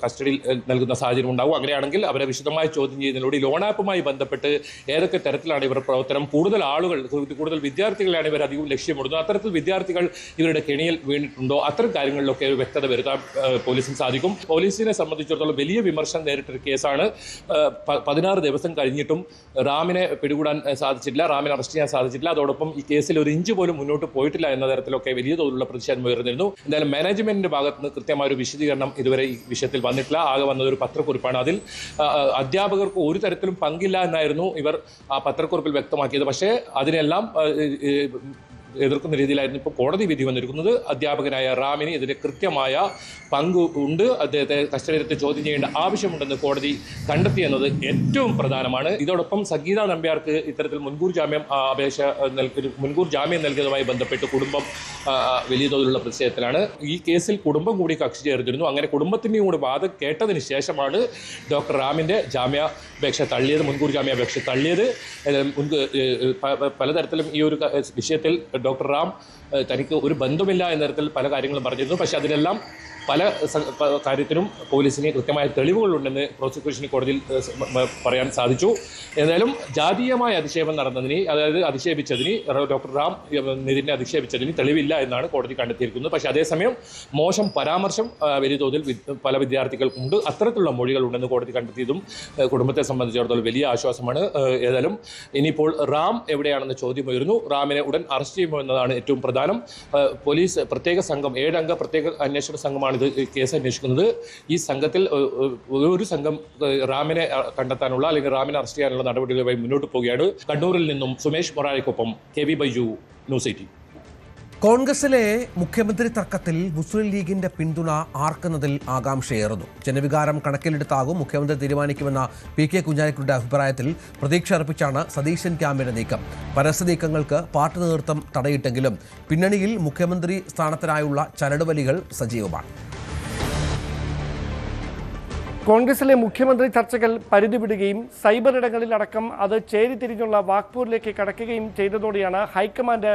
കസ്റ്റഡിയിൽ നൽകുന്ന സാഹചര്യം ഉണ്ടാകും. അങ്ങനെയാണെങ്കിൽ അവരെ വിശദമായി ചോദ്യം ചെയ്യുന്നതിലൂടെ ലോൺ ആപ്പുമായി ബന്ധപ്പെട്ട് ഏതൊക്കെ തരത്തിലാണ് ഇവർ പ്രവർത്തനം, കൂടുതൽ ആളുകൾ, കൂടുതൽ വിദ്യാർത്ഥികളാണ് ഇവർ അധികം ലക്ഷ്യമിടുന്നത്, അത്തരത്തിൽ വിദ്യാർത്ഥികൾ ഇവരുടെ കെണിയിൽ വീണിട്ടുണ്ടോ, അത്തരം കാര്യങ്ങളിലൊക്കെ ഒരു വ്യക്തത വരുത്താൻ പോലീസിന് സാധിക്കും. പോലീസിനെ സംബന്ധിച്ചിടത്തോളം വലിയ വിമർശനം നേരിട്ടൊരു കേസാണ്. 16 ദിവസം കഴിഞ്ഞിട്ടും റാമിനെ പിടികൂടാൻ സാധിച്ചിട്ടില്ല, റാമിനെ അറസ്റ്റ് ചെയ്യാൻ സാധിച്ചിട്ടില്ല. അതോടൊപ്പം ഈ കേസിൽ ഒരു ഇഞ്ച് പോലും മുന്നോട്ട് പോയിട്ടില്ല എന്ന തരത്തിലൊക്കെ വലിയ തോതിലുള്ള പ്രതിഷേധം ഉയർന്നിരുന്നു. എന്തായാലും മാനേജ്മെന്റിന്റെ ഭാഗത്ത് നിന്ന് കൃത്യമായ ഒരു വിശദീകരണം ഇതുവരെ ഈ വിഷയത്തിൽ വന്നിട്ടില്ല. ആകെ വന്നത് ഒരു പത്രക്കുറിപ്പാണ്. അതിൽ അധ്യാപകർക്ക് ഒരു തരത്തിലും പങ്കില്ല എന്നായിരുന്നു ഇവർ ആ പത്രക്കുറിപ്പിൽ വ്യക്തമാക്കിയത്. പക്ഷേ അതിനെല്ലാം എതിർക്കുന്ന രീതിയിലായിരുന്നു ഇപ്പോൾ കോടതി വിധി വന്നിരിക്കുന്നത്. അധ്യാപകനായ റാമിന് ഇതിന് കൃത്യമായ പങ്ക് ഉണ്ട്, അദ്ദേഹത്തെ കസ്റ്റഡിയിലെടുത്ത് ചോദ്യം ചെയ്യേണ്ട ആവശ്യമുണ്ടെന്ന് കോടതി കണ്ടെത്തിയെന്നത് ഏറ്റവും പ്രധാനമാണ്. ഇതോടൊപ്പം സംഗീത നമ്പ്യാർക്ക് ഇത്തരത്തിൽ മുൻകൂർ ജാമ്യം നൽകിയതുമായി ബന്ധപ്പെട്ട് കുടുംബം വലിയ തോതിലുള്ള പ്രതിഷേധത്തിലാണ്. ഈ കേസിൽ കുടുംബം കൂടി കക്ഷി ചേർന്നിരുന്നു. അങ്ങനെ കുടുംബത്തിൻ്റെയും കൂടി വാദം കേട്ടതിന് ശേഷമാണ് ഡോക്ടർ റാമിൻ്റെ ജാമ്യാപേക്ഷ തള്ളിയത്, മുൻകൂർ ജാമ്യാപേക്ഷ തള്ളിയത്. പലതരത്തിലും ഈ ഒരു വിഷയത്തിൽ ഡോക്ടർ റാം തനിക്ക് ഒരു ബന്ധമില്ല എന്ന തരത്തിൽ പല കാര്യങ്ങളും പറഞ്ഞിരുന്നു. പക്ഷേ അതിനെല്ലാം പല കാര്യത്തിനും പോലീസിന് കൃത്യമായ തെളിവുകളുണ്ടെന്ന് പ്രോസിക്യൂഷന് കോടതിയിൽ പറയാൻ സാധിച്ചു. ഏതായാലും ജാതീയമായ അധിക്ഷേപം നടന്നതിന്, അതായത് അധിക്ഷേപിച്ചതിന്, ഡോക്ടർ റാം നിതിനെ അധിക്ഷേപിച്ചതിന് തെളിവില്ല എന്നാണ് കോടതി കണ്ടെത്തിയിരിക്കുന്നത്. പക്ഷേ അതേസമയം മോശം പരാമർശം വലിയ തോതിൽ പല വിദ്യാർത്ഥികൾക്കുണ്ട്, അത്തരത്തിലുള്ള മൊഴികളുണ്ടെന്ന് കോടതി കണ്ടെത്തിയതും കുടുംബത്തെ സംബന്ധിച്ചിടത്തോളം വലിയ ആശ്വാസമാണ്. ഏതായാലും ഇനിയിപ്പോൾ റാം എവിടെയാണെന്ന് ചോദ്യം ഉയരുന്നു. റാമിനെ ഉടൻ അറസ്റ്റ് ചെയ്യുമോ എന്നതാണ് ഏറ്റവും പ്രധാനം. പോലീസ് പ്രത്യേക സംഘം, 7 അംഗ പ്രത്യേക അന്വേഷണ സംഘമാണ് ഇത് കേസ് അന്വേഷിക്കുന്നത്. ഈ സംഘത്തിൽ ഒരു സംഘം റാമിനെ കണ്ടെത്താനുള്ള അല്ലെങ്കിൽ റാമിനെ അറസ്റ്റ് ചെയ്യാനുള്ള നടപടികളുമായി മുന്നോട്ട് പോവുകയാണ്. കണ്ണൂരിൽ നിന്നും സുമേഷ് മൊറാരിക്കൊപ്പം KV ബൈജു, ന്യൂസ് 18. കോൺഗ്രസിലെ മുഖ്യമന്ത്രി തർക്കത്തിൽ മുസ്ലിം ലീഗിന്റെ പിന്തുണ ആർക്കുന്നതിൽ ആകാംക്ഷയേറുന്നു. ജനവികാരം കണക്കിലെടുത്താകും മുഖ്യമന്ത്രി തീരുമാനിക്കുമെന്ന PK കുഞ്ഞാലിക്കുട്ടിയുടെ അഭിപ്രായത്തിൽ പ്രതീക്ഷ അർപ്പിച്ചാണ് സതീശൻ ക്യാമ്പിന്റെ നീക്കം. പരസ്യ നീക്കങ്ങൾക്ക് പാർട്ടി നേതൃത്വം തടയിട്ടെങ്കിലും പിന്നണിയിൽ മുഖ്യമന്ത്രി സ്ഥാനത്തിനായുള്ള ചരടുവലികൾ സജീവമാണ്. കോൺഗ്രസിലെ മുഖ്യമന്ത്രി ചർച്ചകൾ പരിധി വിടുകയും സൈബർ ഇടങ്ങളിലടക്കം അത് ചേരിതിരിഞ്ഞുള്ള വാക്പോരിലേക്ക് കടക്കുകയും ചെയ്തതോടെയാണ് ഹൈക്കമാൻഡ്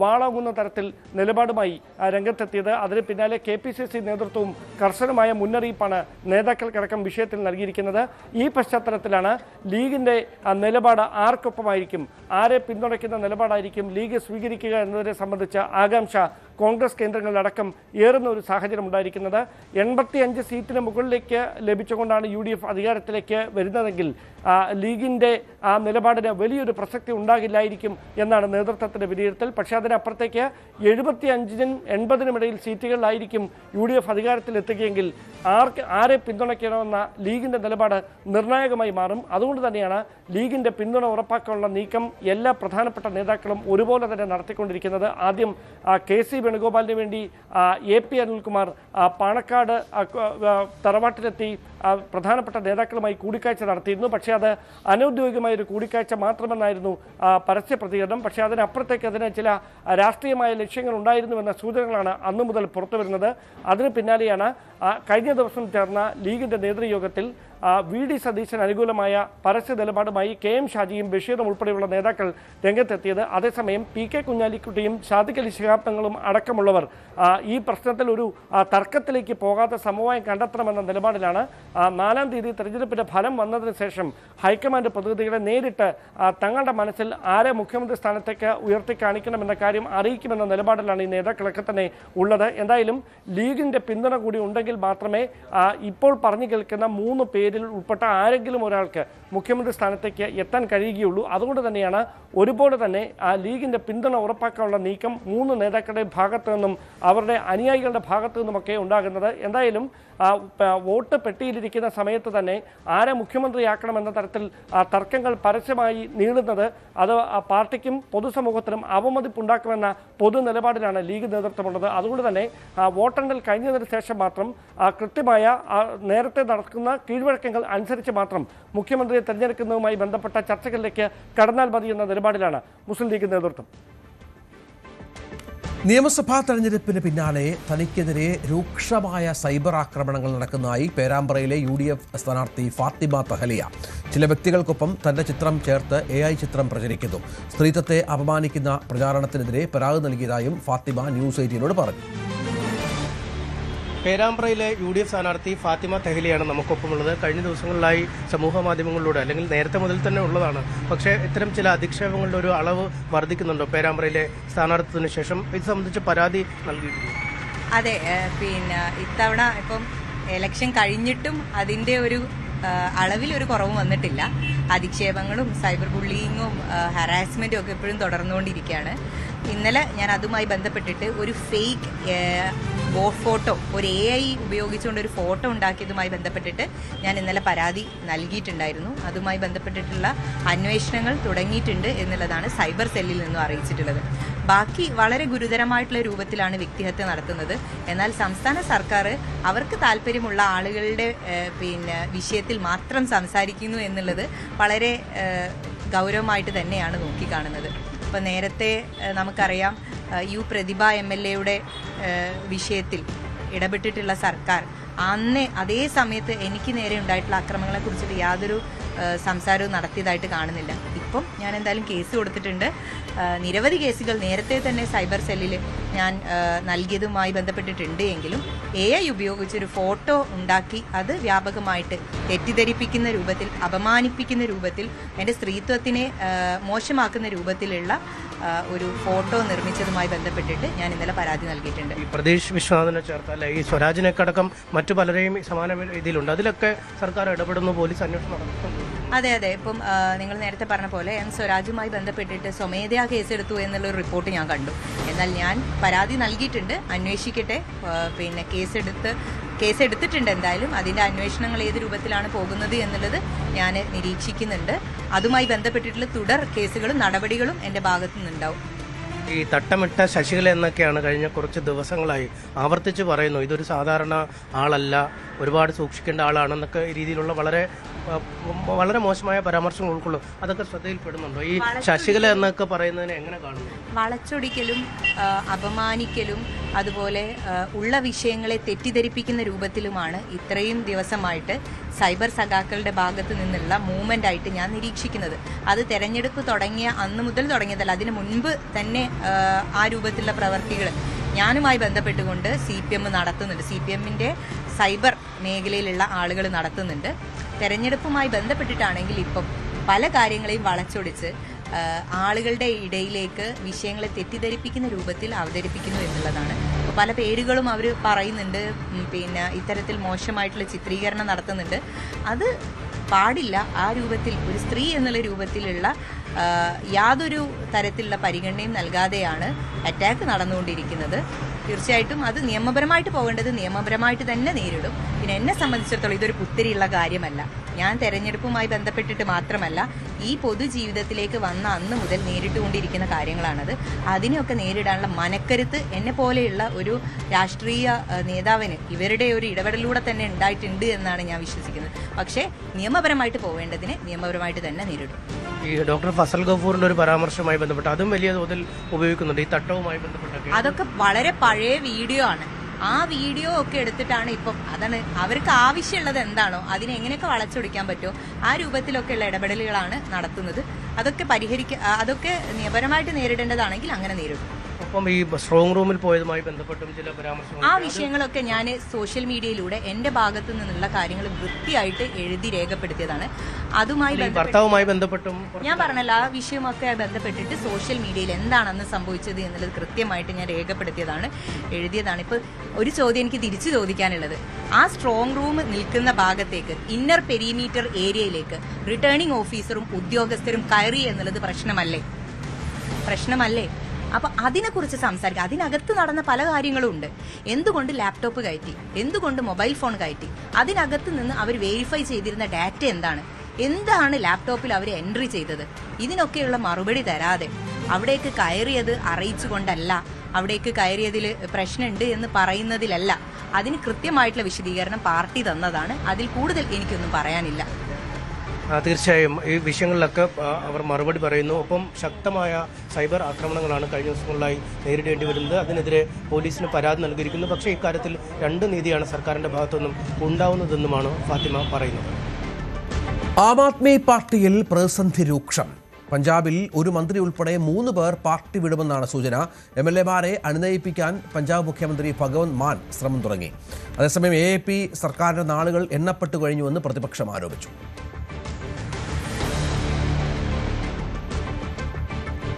വാളാങ്ങുന്ന തരത്തിൽ നിലപാടുമായി രംഗത്തെത്തിയത്. അതിന് പിന്നാലെ KPCC നേതൃത്വവും കർശനമായ മുന്നറിയിപ്പാണ് നേതാക്കൾക്കടക്കം വിഷയത്തിൽ നൽകിയിരിക്കുന്നത്. ഈ പശ്ചാത്തലത്തിലാണ് ലീഗിന്റെ നിലപാട് ആർക്കൊപ്പമായിരിക്കും, ആരെ പിന്തുണയ്ക്കുന്ന നിലപാടായിരിക്കും ലീഗ് സ്വീകരിക്കുക എന്നതിനെ സംബന്ധിച്ച ആകാംക്ഷ കോൺഗ്രസ് കേന്ദ്രങ്ങളിലടക്കം ഏറുന്ന ഒരു സാഹചര്യം ഉണ്ടായിരിക്കുന്നത്. 85 സീറ്റിന് മുകളിലേക്ക് ലഭിച്ചുകൊണ്ടാണ് UDF അധികാരത്തിലേക്ക് വരുന്നതെങ്കിൽ ലീഗിൻ്റെ ആ നിലപാടിന് വലിയൊരു പ്രസക്തി ഉണ്ടാകില്ലായിരിക്കും എന്നാണ് നേതൃത്വത്തിൻ്റെ വിലയിരുത്തൽ. പക്ഷേ അതിനപ്പുറത്തേക്ക് 75-നും 80-നും ഇടയിൽ സീറ്റുകളിലായിരിക്കും UDF അധികാരത്തിലെത്തുകയെങ്കിൽ ആരെ പിന്തുണയ്ക്കണമെന്ന ലീഗിൻ്റെ നിലപാട് നിർണായകമായി മാറും. അതുകൊണ്ട് തന്നെയാണ് ലീഗിൻ്റെ പിന്തുണ ഉറപ്പാക്കാനുള്ള നീക്കം എല്ലാ പ്രധാനപ്പെട്ട നേതാക്കളും ഒരുപോലെ തന്നെ നടത്തിക്കൊണ്ടിരിക്കുന്നത്. ആദ്യം KC വേണുഗോപാലിന് വേണ്ടി AP അനിൽകുമാർ പാണക്കാട് തറവാട്ടിലെത്തി പ്രധാനപ്പെട്ട നേതാക്കളുമായി കൂടിക്കാഴ്ച നടത്തിയിരുന്നു. പക്ഷേ അത് അനൗദ്യോഗികമായ ഒരു കൂടിക്കാഴ്ച മാത്രമെന്നായിരുന്നു പരസ്യ പ്രതികരണം. പക്ഷേ അതിനപ്പുറത്തേക്ക് അതിന് ചില രാഷ്ട്രീയമായ ലക്ഷ്യങ്ങൾ ഉണ്ടായിരുന്നുവെന്ന സൂചനകളാണ് അന്നു മുതൽ പുറത്തു വരുന്നത്. അതിന് പിന്നാലെയാണ് കഴിഞ്ഞ ദിവസം ചേർന്ന ലീഗിൻ്റെ നേതൃയോഗത്തിൽ VD സതീശൻ അനുകൂലമായ പരസ്യ നിലപാടുമായി KM ഷാജിയും ബഷീറും ഉൾപ്പെടെയുള്ള നേതാക്കൾ രംഗത്തെത്തിയത്. അതേസമയം PK കുഞ്ഞാലിക്കുട്ടിയും ഷാദിഖ് അലി ശിഹാബ് തങ്ങളും അടക്കമുള്ളവർ ഈ പ്രശ്നത്തിൽ ഒരു തർക്കത്തിലേക്ക് പോകാത്ത സമവായം കണ്ടെത്തണമെന്ന നിലപാടിലാണ്. 4-ാം തീയതി തെരഞ്ഞെടുപ്പിന്റെ ഫലം വന്നതിന് ശേഷം ഹൈക്കമാൻഡ് പ്രതിനിധികളെ നേരിട്ട് തങ്ങളുടെ മനസ്സിൽ ആരെ മുഖ്യമന്ത്രി സ്ഥാനത്തേക്ക് ഉയർത്തി കാണിക്കണമെന്ന കാര്യം അറിയിക്കുമെന്ന നിലപാടിലാണ് ഈ നേതാക്കളൊക്കെ തന്നെ ഉള്ളത്. എന്തായാലും ലീഗിന്റെ പിന്തുണ കൂടി ഉണ്ടെങ്കിൽ മാത്രമേ ഇപ്പോൾ പറഞ്ഞു കേൾക്കുന്ന 3 പേരിൽ ഉൾപ്പെട്ട ആരെങ്കിലും ഒരാൾക്ക് മുഖ്യമന്ത്രി സ്ഥാനത്തേക്ക് എത്താൻ കഴിയുകയുള്ളൂ. അതുകൊണ്ട് തന്നെയാണ് ഒരുപോലെ തന്നെ ലീഗിന്റെ പിന്തുണ ഉറപ്പാക്കാനുള്ള നീക്കം 3 നേതാക്കളുടെ ഭാഗത്തു നിന്നും അവരുടെ അനുയായികളുടെ ഭാഗത്തു നിന്നുമൊക്കെ ഉണ്ടാകുന്നത്. എന്തായാലും വോട്ട് പെട്ടിയിലിരിക്കുന്ന സമയത്ത് തന്നെ ആരെ മുഖ്യമന്ത്രിയാക്കണമെന്ന തരത്തിൽ തർക്കങ്ങൾ പരസ്യമായി നീളുന്നത് അത് പാർട്ടിക്കും പൊതുസമൂഹത്തിനും അവമതിപ്പുണ്ടാക്കുമെന്ന പൊതു നിലപാടിലാണ് ലീഗ് നേതൃത്വമുള്ളത്. അതുകൊണ്ട് തന്നെ വോട്ടെണ്ണൽ കഴിഞ്ഞതിന് ശേഷം മാത്രം കൃത്യമായ നേരത്തെ നടക്കുന്ന കീഴ്വഴക്കങ്ങൾ അനുസരിച്ച് മാത്രം മുഖ്യമന്ത്രിയെ തെരഞ്ഞെടുക്കുന്നതുമായി ബന്ധപ്പെട്ട ചർച്ചകളിലേക്ക് കടന്നാൽ മതി എന്ന നിലപാടിലാണ് മുസ്ലിം ലീഗ് നേതൃത്വം. നിയമസഭാ തെരഞ്ഞെടുപ്പിന് പിന്നാലെ തനിക്കെതിരെ രൂക്ഷമായ സൈബർ ആക്രമണങ്ങൾ നടക്കുന്നതായി പേരാമ്പ്രയിലെ UDF സ്ഥാനാർത്ഥി ഫാത്തിമ തഹലിയ. ചില വ്യക്തികൾക്കൊപ്പം തന്റെ ചിത്രം ചേർത്ത് AI ചിത്രം പ്രചരിക്കുന്നു. സ്ത്രീത്വത്തെ അപമാനിക്കുന്ന പ്രചാരണത്തിനെതിരെ പരാതി നൽകിയതായും ഫാത്തിമ ന്യൂസ് 18നോട് പറഞ്ഞു. പേരാമ്പ്രയിലെ UDF സ്ഥാനാർത്ഥി ഫാത്തിമ തെഹ്ലിയാണ് നമുക്കൊപ്പമുള്ളത്. കഴിഞ്ഞ ദിവസങ്ങളിലായി സമൂഹ മാധ്യമങ്ങളിലൂടെ അല്ലെങ്കിൽ നേരത്തെ മുതൽ തന്നെ ഉള്ളതാണ്, പക്ഷേ ഇത്തരം ചില അധിക്ഷേപങ്ങളുടെ ഒരു അളവ് വർദ്ധിക്കുന്നുണ്ടോ പേരാമ്പ്രയിലെ സ്ഥാനാർത്ഥിത്വത്തിന് ശേഷം? ഇത് സംബന്ധിച്ച് പരാതി നൽകിയിരുന്നു. അതെ, പിന്നെ ഇത്തവണ ഇപ്പം ഇലക്ഷൻ കഴിഞ്ഞിട്ടും അതിൻ്റെ ഒരു അളവിൽ ഒരു കുറവ് വന്നിട്ടില്ല. അധിക്ഷേപങ്ങളും സൈബർ ബുള്ളിയിങ്ങും ഹറാസ്മെൻറ്റും ഒക്കെ എപ്പോഴും തുടർന്നുകൊണ്ടിരിക്കുകയാണ്. ഇന്നലെ ഞാൻ അതുമായി ബന്ധപ്പെട്ടിട്ട് ഒരു ഫേക്ക് ഫോട്ടോ, ഒരു AI ഉപയോഗിച്ചുകൊണ്ട് ഒരു ഫോട്ടോ ഉണ്ടാക്കിയതുമായി ബന്ധപ്പെട്ടിട്ട് ഞാൻ ഇന്നലെ പരാതി നൽകിയിട്ടുണ്ടായിരുന്നു. അതുമായി ബന്ധപ്പെട്ടിട്ടുള്ള അന്വേഷണങ്ങൾ തുടങ്ങിയിട്ടുണ്ട് എന്നുള്ളതാണ് സൈബർ സെല്ലിൽ നിന്നും അറിയിച്ചിട്ടുള്ളത്. ബാക്കി വളരെ ഗുരുതരമായിട്ടുള്ള രൂപത്തിലാണ് വ്യക്തിഹത്യ നടത്തുന്നത്. എന്നാൽ സംസ്ഥാന സർക്കാർ അവർക്ക് താല്പര്യമുള്ള ആളുകളുടെ വിഷയത്തിൽ മാത്രം സംസാരിക്കുന്നു എന്നുള്ളത് വളരെ ഗൗരവമായിട്ട് തന്നെയാണ് നോക്കിക്കാണുന്നത്. അപ്പോൾ നേരത്തെ നമുക്കറിയാം പ്രതിഭ MLAയുടെ വിഷയത്തിൽ ഇടപെട്ടിട്ടുള്ള സർക്കാർ അതേ സമയത്ത് എനിക്ക് നേരെ ഉണ്ടായിട്ടുള്ള അക്രമങ്ങളെക്കുറിച്ചിട്ട് യാതൊരു സംസാരവും നടത്തിയതായിട്ട് കാണുന്നില്ല. ഇപ്പം ഞാൻ എന്തായാലും കേസ് കൊടുത്തിട്ടുണ്ട്. നിരവധി കേസുകൾ നേരത്തെ തന്നെ സൈബർ സെല്ലിൽ ഞാൻ നൽകിയതുമായി ബന്ധപ്പെട്ടിട്ടുണ്ട്. എങ്കിലും AI ഉപയോഗിച്ചൊരു ഫോട്ടോ ഉണ്ടാക്കി അത് വ്യാപകമായിട്ട് തെറ്റിദ്ധരിപ്പിക്കുന്ന രൂപത്തിൽ, അപമാനിപ്പിക്കുന്ന രൂപത്തിൽ, എൻ്റെ സ്ത്രീത്വത്തിനെ മോശമാക്കുന്ന രൂപത്തിലുള്ള ഒരു ഫോട്ടോ നിർമ്മിച്ചതുമായി ബന്ധപ്പെട്ടിട്ട് ഞാൻ ഇന്നലെ പരാതി നൽകിയിട്ടുണ്ട്. ഈ പ്രതീഷ് വിശ്വനാഥിനെ ചേർത്തല്ല ഈ സ്വരാജിനെക്കടക്കം മറ്റു പലരെയും സമാന രീതിയിലുണ്ട്. അതിലൊക്കെ സർക്കാർ ഇടപെടുന്നു, പോലീസ് അന്വേഷണം നടത്തുന്നു. അതെ, നിങ്ങൾ നേരത്തെ പറഞ്ഞ പോലെ സ്വരാജുമായി ബന്ധപ്പെട്ടിട്ട് സ്വമേധയാ കേസെടുത്തു എന്നുള്ളൊരു റിപ്പോർട്ട് ഞാൻ കണ്ടു. എന്നാൽ ഞാൻ പരാതി നൽകിയിട്ടുണ്ട്, അന്വേഷിക്കട്ടെ. കേസെടുത്തിട്ടുണ്ട്. എന്തായാലും അതിൻ്റെ അന്വേഷണങ്ങൾ ഏത് രൂപത്തിലാണ് പോകുന്നത് എന്നുള്ളത് ഞാൻ നിരീക്ഷിക്കുന്നുണ്ട്. അതുമായി ബന്ധപ്പെട്ടിട്ടുള്ള തുടർ കേസുകളും നടപടികളും എൻ്റെ ഭാഗത്തു നിന്നുണ്ടാവും. ഈ തട്ടമിട്ട ശശികല എന്നൊക്കെയാണ് കഴിഞ്ഞ കുറച്ച് ദിവസങ്ങളായി ആവർത്തിച്ച് പറയുന്നു. ഇതൊരു സാധാരണ ആളല്ല, ഒരുപാട് സൂക്ഷിക്കേണ്ട ആളാണെന്നൊക്കെ രീതിയിലുള്ള വളരെ വളരെ മോശമായ പരാമർശങ്ങൾ ഉൾക്കൊള്ളും. അതൊക്കെ ശ്രദ്ധയിൽപ്പെടുന്നുണ്ടോ? ഈ ശശികല എന്നൊക്കെ പറയുന്നതിനെ എങ്ങനെ കാണുന്നു? വളച്ചൊടിക്കലും അപമാനിക്കലും അതുപോലെ ഉള്ള വിഷയങ്ങളെ തെറ്റിദ്ധരിപ്പിക്കുന്ന രൂപത്തിലുമാണ് ഇത്രയും ദിവസമായിട്ട് സൈബർ സഖാക്കളുടെ ഭാഗത്ത് നിന്നുള്ള മൂവ്മെൻ്റ് ആയിട്ട് ഞാൻ നിരീക്ഷിക്കുന്നത്. അത് തെരഞ്ഞെടുപ്പ് തുടങ്ങിയ അന്ന് മുതൽ തുടങ്ങിയതല്ല, അതിന് മുൻപ് തന്നെ ആ രൂപത്തിലുള്ള പ്രവർത്തികൾ ഞാനുമായി ബന്ധപ്പെട്ടുകൊണ്ട് CPM നടത്തുന്നുണ്ട്. CPMൻ്റെ സൈബർ മേഖലയിലുള്ള ആളുകൾ നടത്തുന്നുണ്ട്. തെരഞ്ഞെടുപ്പുമായി ബന്ധപ്പെട്ടിട്ടാണെങ്കിൽ ഇപ്പം പല കാര്യങ്ങളെയും വളച്ചൊടിച്ച് ആളുകളുടെ ഇടയിലേക്ക് വിഷയങ്ങളെ തെറ്റിദ്ധരിപ്പിക്കുന്ന രൂപത്തിൽ അവതരിപ്പിക്കുന്നു എന്നുള്ളതാണ് പല പേരുകളും അവർ പറയുന്നുണ്ട്, പിന്നെ ഇത്തരത്തിൽ മോശമായിട്ടുള്ള ചിത്രീകരണം നടത്തുന്നുണ്ട്. അത് പാടില്ല. ആ രൂപത്തിൽ ഒരു സ്ത്രീ എന്നുള്ള രൂപത്തിലുള്ള യാതൊരു തരത്തിലുള്ള പരിഗണനയും നൽകാതെയാണ് അറ്റാക്ക് നടന്നുകൊണ്ടിരിക്കുന്നത്. തീർച്ചയായിട്ടും അത് നിയമപരമായിട്ട് പോകേണ്ടത് നിയമപരമായിട്ട് തന്നെ നേരിടും. പിന്നെ എന്നെ സംബന്ധിച്ചിടത്തോളം ഇതൊരു പുത്തിരിയുള്ള കാര്യമല്ല. ഞാൻ തെരഞ്ഞെടുപ്പുമായി ബന്ധപ്പെട്ടിട്ട് മാത്രമല്ല, ഈ പൊതുജീവിതത്തിലേക്ക് വന്ന അന്ന് മുതൽ നേരിട്ടുകൊണ്ടിരിക്കുന്ന കാര്യങ്ങളാണത്. അതിനെയൊക്കെ നേരിടാനുള്ള മനക്കരുത്ത് എന്നെ പോലെയുള്ള ഒരു രാഷ്ട്രീയ നേതാവിന് ഇവരുടെ ഒരു ഇടപെടലിലൂടെ തന്നെ ഉണ്ടായിട്ടുണ്ട് എന്നാണ് ഞാൻ വിശ്വസിക്കുന്നത്. പക്ഷേ നിയമപരമായിട്ട് പോവേണ്ടതിനെ നിയമപരമായിട്ട് തന്നെ നേരിടും. ഈ ഡോക്ടർ ഫസൽ ഗഫൂറിന്റെ ഒരു പരാമർശവുമായി ബന്ധപ്പെട്ട് അതും വലിയ തോതിൽ ഉപയോഗിക്കുന്നുണ്ട്. ഈ തട്ടവുമായി ബന്ധപ്പെട്ടൊക്കെ അതൊക്കെ വളരെ പഴയ വീഡിയോ ആണ്. ആ വീഡിയോ ഒക്കെ എടുത്തിട്ടാണ് ഇപ്പം, അതാണ് അവർക്ക് ആവശ്യമുള്ളത് എന്താണോ അതിനെ എങ്ങനെയൊക്കെ വളച്ചൊടിക്കാൻ പറ്റുമോ ആ രൂപത്തിലൊക്കെയുള്ള ഇടപെടലുകളാണ് നടത്തുന്നത്. അതൊക്കെ അതൊക്കെ നിയമപരമായിട്ട് നേരിടേണ്ടതാണെങ്കിൽ അങ്ങനെ നേരിടും. ഒപ്പം ഈ സ്ട്രോങ് റൂമിൽ പോയതുമായി ബന്ധപ്പെട്ടും ചില പരാമർശങ്ങൾ, ആ വിഷയങ്ങളൊക്കെ ഞാൻ സോഷ്യൽ മീഡിയയിലൂടെ എൻ്റെ ഭാഗത്തു നിന്നുള്ള കാര്യങ്ങൾ വൃത്തിയായിട്ട് എഴുതി രേഖപ്പെടുത്തിയതാണ്. ഭർത്താവുമായി ബന്ധപ്പെട്ടും ഞാൻ പറഞ്ഞല്ലോ, ആ വിഷയമൊക്കെ ബന്ധപ്പെട്ടിട്ട് സോഷ്യൽ മീഡിയയിൽ എന്താണെന്ന് സംഭവിച്ചത് എന്നുള്ളത് കൃത്യമായിട്ട് ഞാൻ രേഖപ്പെടുത്തിയതാണ്, എഴുതിയതാണ്. ഇപ്പോൾ ഒരു ചോദ്യം എനിക്ക് തിരിച്ചു ചോദിക്കാനുള്ളത്, ആ സ്ട്രോങ് റൂം നിൽക്കുന്ന ഭാഗത്തേക്ക് ഇന്നർ പെരിമീറ്റർ ഏരിയയിലേക്ക് റിട്ടേണിംഗ് ഓഫീസറും ഉദ്യോഗസ്ഥരും കയറി എന്നുള്ളത് പ്രശ്നമല്ലേ? അപ്പോൾ അതിനെക്കുറിച്ച് സംസാരിക്കുക. അതിനകത്ത് നടന്ന പല കാര്യങ്ങളും ഉണ്ട്. എന്തുകൊണ്ട് ലാപ്ടോപ്പ് കയറ്റി, എന്തുകൊണ്ട് മൊബൈൽ ഫോൺ കയറ്റി, അതിനകത്ത് നിന്ന് അവർ വെരിഫൈ ചെയ്തിരുന്ന ഡാറ്റ എന്താണ് ലാപ്ടോപ്പിൽ അവർ എൻട്രി ചെയ്തത്, ഇതിനൊക്കെയുള്ള മറുപടി തരാതെ അവിടേക്ക് കയറിയത് അറിയിച്ചുകൊണ്ടല്ല, അവിടേക്ക് കയറിയതിൽ പ്രശ്നമുണ്ട് എന്ന് പറയുന്നതിലല്ല, അതിന് കൃത്യമായിട്ടുള്ള വിശദീകരണം പാർട്ടി തന്നതാണ്. അതിൽ കൂടുതൽ എനിക്കൊന്നും പറയാനില്ല. തീർച്ചയായും ഈ വിഷയങ്ങളിലൊക്കെ അവർ മറുപടി പറയുന്നു. ഒപ്പം ശക്തമായ സൈബർ ആക്രമണങ്ങളാണ് കഴിഞ്ഞ ദിവസങ്ങളിലായി നേരിടേണ്ടി വരുന്നത്. അതിനെതിരെ പോലീസിന് പരാതി നൽകിയിരിക്കുന്നു. പക്ഷേ ഇക്കാര്യത്തിൽ രണ്ട് നീതിയാണ് സർക്കാരിന്റെ ഭാഗത്തുനിന്നും ഉണ്ടാവുന്നതെന്നുമാണ് ഫാത്തിമ പറയുന്നത്. ആം ആദ്മി പാർട്ടിയിൽ പ്രതിസന്ധി രൂക്ഷം. പഞ്ചാബിൽ ഒരു മന്ത്രി ഉൾപ്പെടെ 3 പേർ പാർട്ടി വിടുമെന്നാണ് സൂചന. MLA-മാരെ അനുനയിപ്പിക്കാൻ പഞ്ചാബ് മുഖ്യമന്ത്രി ഭഗവന്ത് മാൻ ശ്രമം തുടങ്ങി. അതേസമയം AAP സർക്കാരിന്റെ നാളുകൾ എണ്ണപ്പെട്ടു കഴിഞ്ഞുവെന്ന് പ്രതിപക്ഷം ആരോപിച്ചു.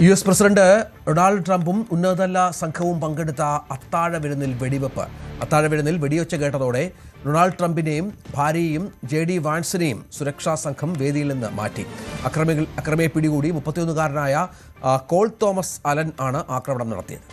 US പ്രസിഡന്റ് ഡൊണാൾഡ് ട്രംപും ഉന്നതതല സംഘവും പങ്കെടുത്ത അത്താഴ വിരുന്നിൽ വെടിവെപ്പ്. അത്താഴ വിരുന്നിൽ വെടിയൊച്ച കേട്ടതോടെ ഡൊണാൾഡ് ട്രംപിനെയും ഭാര്യയെയും JD വാൻസിനെയും സുരക്ഷാ സംഘം വേദിയിൽ നിന്ന് മാറ്റി. അക്രമിയെ പിടികൂടി. 31-കാരനായ കോൾ തോമസ് അലൻ ആണ് ആക്രമണം നടത്തിയത്.